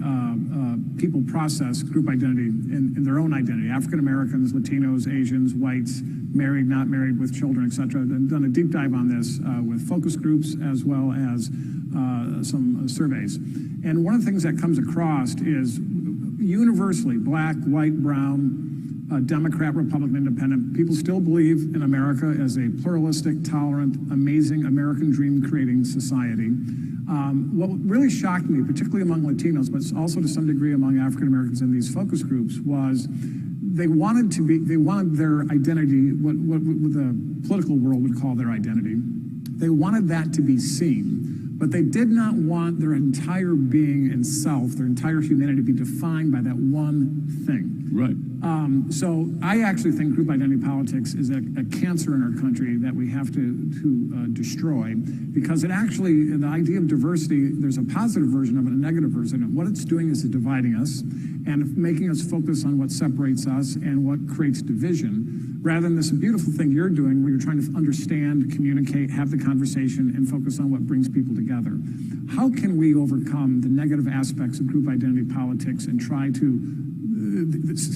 people process group identity in their own identity. African Americans, Latinos, Asians, whites, married, not married, with children, etc. I've done a deep dive on this with focus groups as well as some surveys. And one of the things that comes across is universally, black, white, brown, Democrat, Republican, Independent, people still believe in America as a pluralistic, tolerant, amazing American dream creating society. What really shocked me, particularly among Latinos, but also to some degree among African Americans in these focus groups, was they wanted their identity, what the political world would call their identity, they wanted that to be seen. But they did not want their entire being and self, their entire humanity, to be defined by that one thing. Right. So I actually think group identity politics is a cancer in our country that we have to destroy, because it actually, the idea of diversity, there's a positive version of it, a negative version of it. What it's doing is dividing us and making us focus on what separates us and what creates division, rather than this beautiful thing you're doing where you're trying to understand, communicate, have the conversation, and focus on what brings people together. How can we overcome the negative aspects of group identity politics and try to,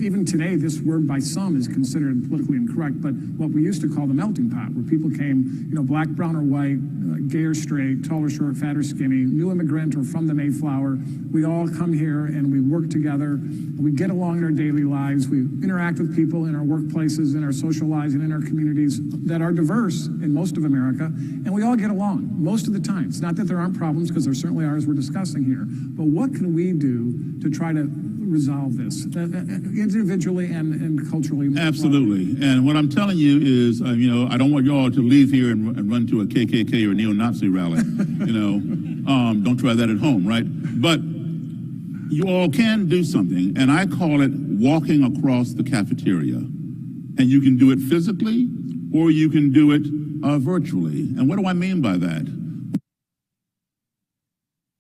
even today, this word by some is considered politically incorrect, but what we used to call the melting pot, where people came, you know, black, brown, or white, gay or straight, tall or short, fat or skinny, new immigrant or from the Mayflower, we all come here and we work together, we get along in our daily lives, we interact with people in our workplaces, in our social lives, and in our communities that are diverse in most of America, and we all get along most of the time. It's not that there aren't problems, because there certainly are, as we're discussing here, but what can we do to try to resolve this individually and culturally? Absolutely. And what I'm telling you is, you know, I don't want you all to leave here and run to a KKK or neo-Nazi rally. You know, don't try that at home, right? But you all can do something, and I call it walking across the cafeteria. And you can do it physically, or you can do it virtually. And what do I mean by that?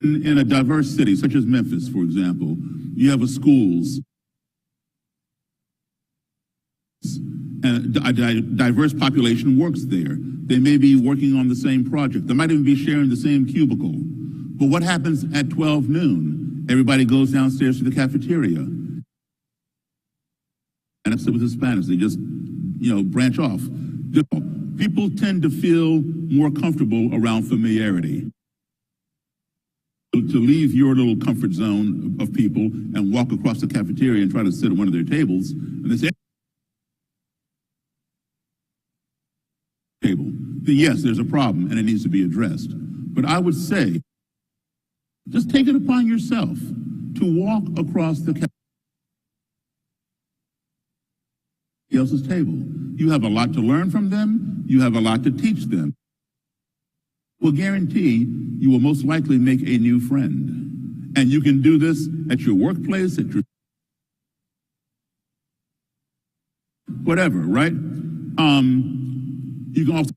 In a diverse city, such as Memphis, for example, you have schools, and a diverse population works there. They may be working on the same project. They might even be sharing the same cubicle. But what happens at 12 noon? Everybody goes downstairs to the cafeteria. And it's with Hispanics. They just, you know, branch off. People tend to feel more comfortable around familiarity. To leave your little comfort zone of people and walk across the cafeteria and try to sit at one of their tables, and they say, table, then yes, there's a problem and it needs to be addressed. But I would say, just take it upon yourself to walk across the cafeteria else's table. You have a lot to learn from them. You have a lot to teach them. Will guarantee you will most likely make a new friend. And you can do this at your workplace, at your whatever, right? You can also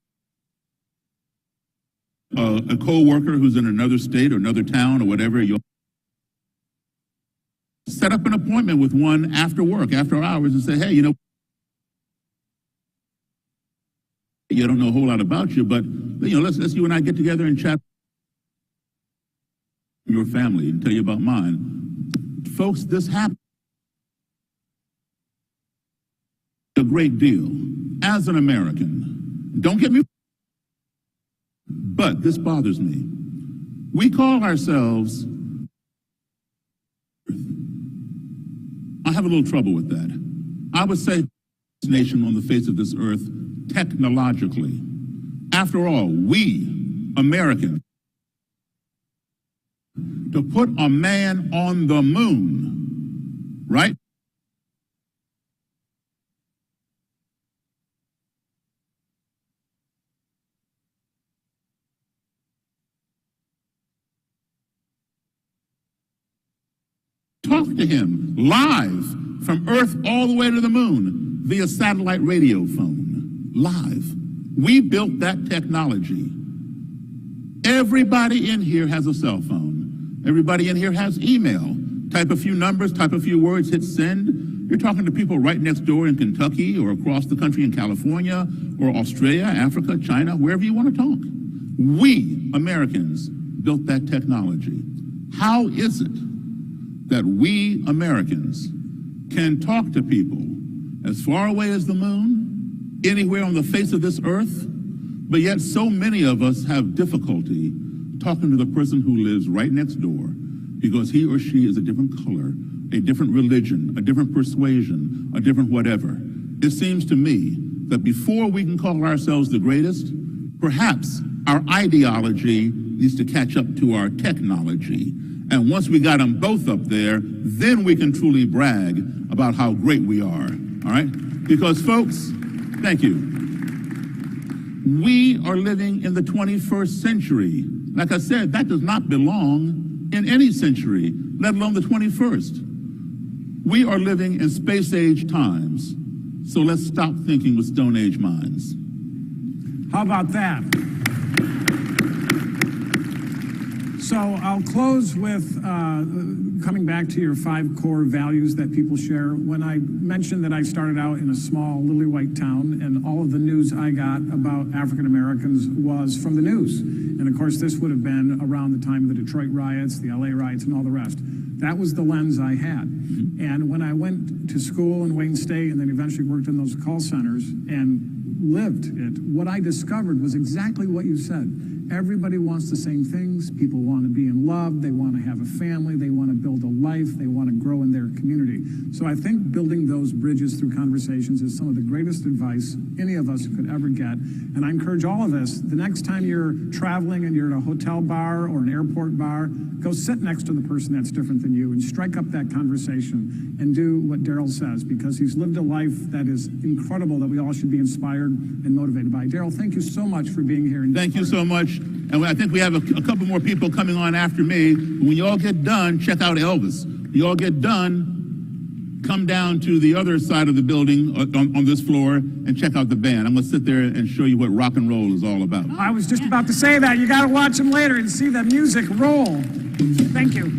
a co-worker who's in another state or another town or whatever, you'll set up an appointment with one after work, after hours, and say, hey, you know, I don't know a whole lot about you, but you know, let's you and I get together and chat your family and tell you about mine. Folks, this happens a great deal as an American. Don't get me wrong, but this bothers me. We call ourselves, I have a little trouble with that. I would say nation on the face of this earth technologically. After all, we, Americans, to put a man on the moon, right? talk to him live from Earth all the way to the moon via satellite radio phone, live. We built that technology. Everybody in here has a cell phone. Everybody in here has email. Type a few numbers, type a few words, hit send. You're talking to people right next door in Kentucky or across the country in California or Australia, Africa, China, wherever you want to talk. We, Americans, built that technology. How is it that we, Americans, can talk to people as far away as the moon, anywhere on the face of this earth, but yet so many of us have difficulty talking to the person who lives right next door because he or she is a different color, a different religion, a different persuasion, a different whatever. It seems to me that before we can call ourselves the greatest, perhaps our ideology needs to catch up to our technology. And once we got them both up there, then we can truly brag about how great we are, all right? Because folks, thank you. We are living in the 21st century. Like I said, that does not belong in any century, let alone the 21st. We are living in space age times, so let's stop thinking with Stone Age minds. How about that? So I'll close with coming back to your 5 core values that people share. When I mentioned that I started out in a small lily white town and all of the news I got about African Americans was from the news. And of course, this would have been around the time of the Detroit riots, the LA riots, and all the rest. That was the lens I had. And when I went to school in Wayne State and then eventually worked in those call centers and lived it, what I discovered was exactly what you said. Everybody wants the same things. People want to be in love. They want to have a family. They want to build a life. They want to grow in their community. So I think building those bridges through conversations is some of the greatest advice any of us could ever get. And I encourage all of us, the next time you're traveling and you're at a hotel bar or an airport bar, go sit next to the person that's different than you and strike up that conversation and do what Daryl says, because he's lived a life that is incredible that we all should be inspired and motivated by. Daryl, thank you so much for being here. Thank you so much. And I think we have a couple more people coming on after me. When you all get done, check out Elvis. When you all get done, come down to the other side of the building on this floor and check out the band. I'm going to sit there and show you what rock and roll is all about. I was just about to say that. You got to watch them later and see the music roll. Thank you.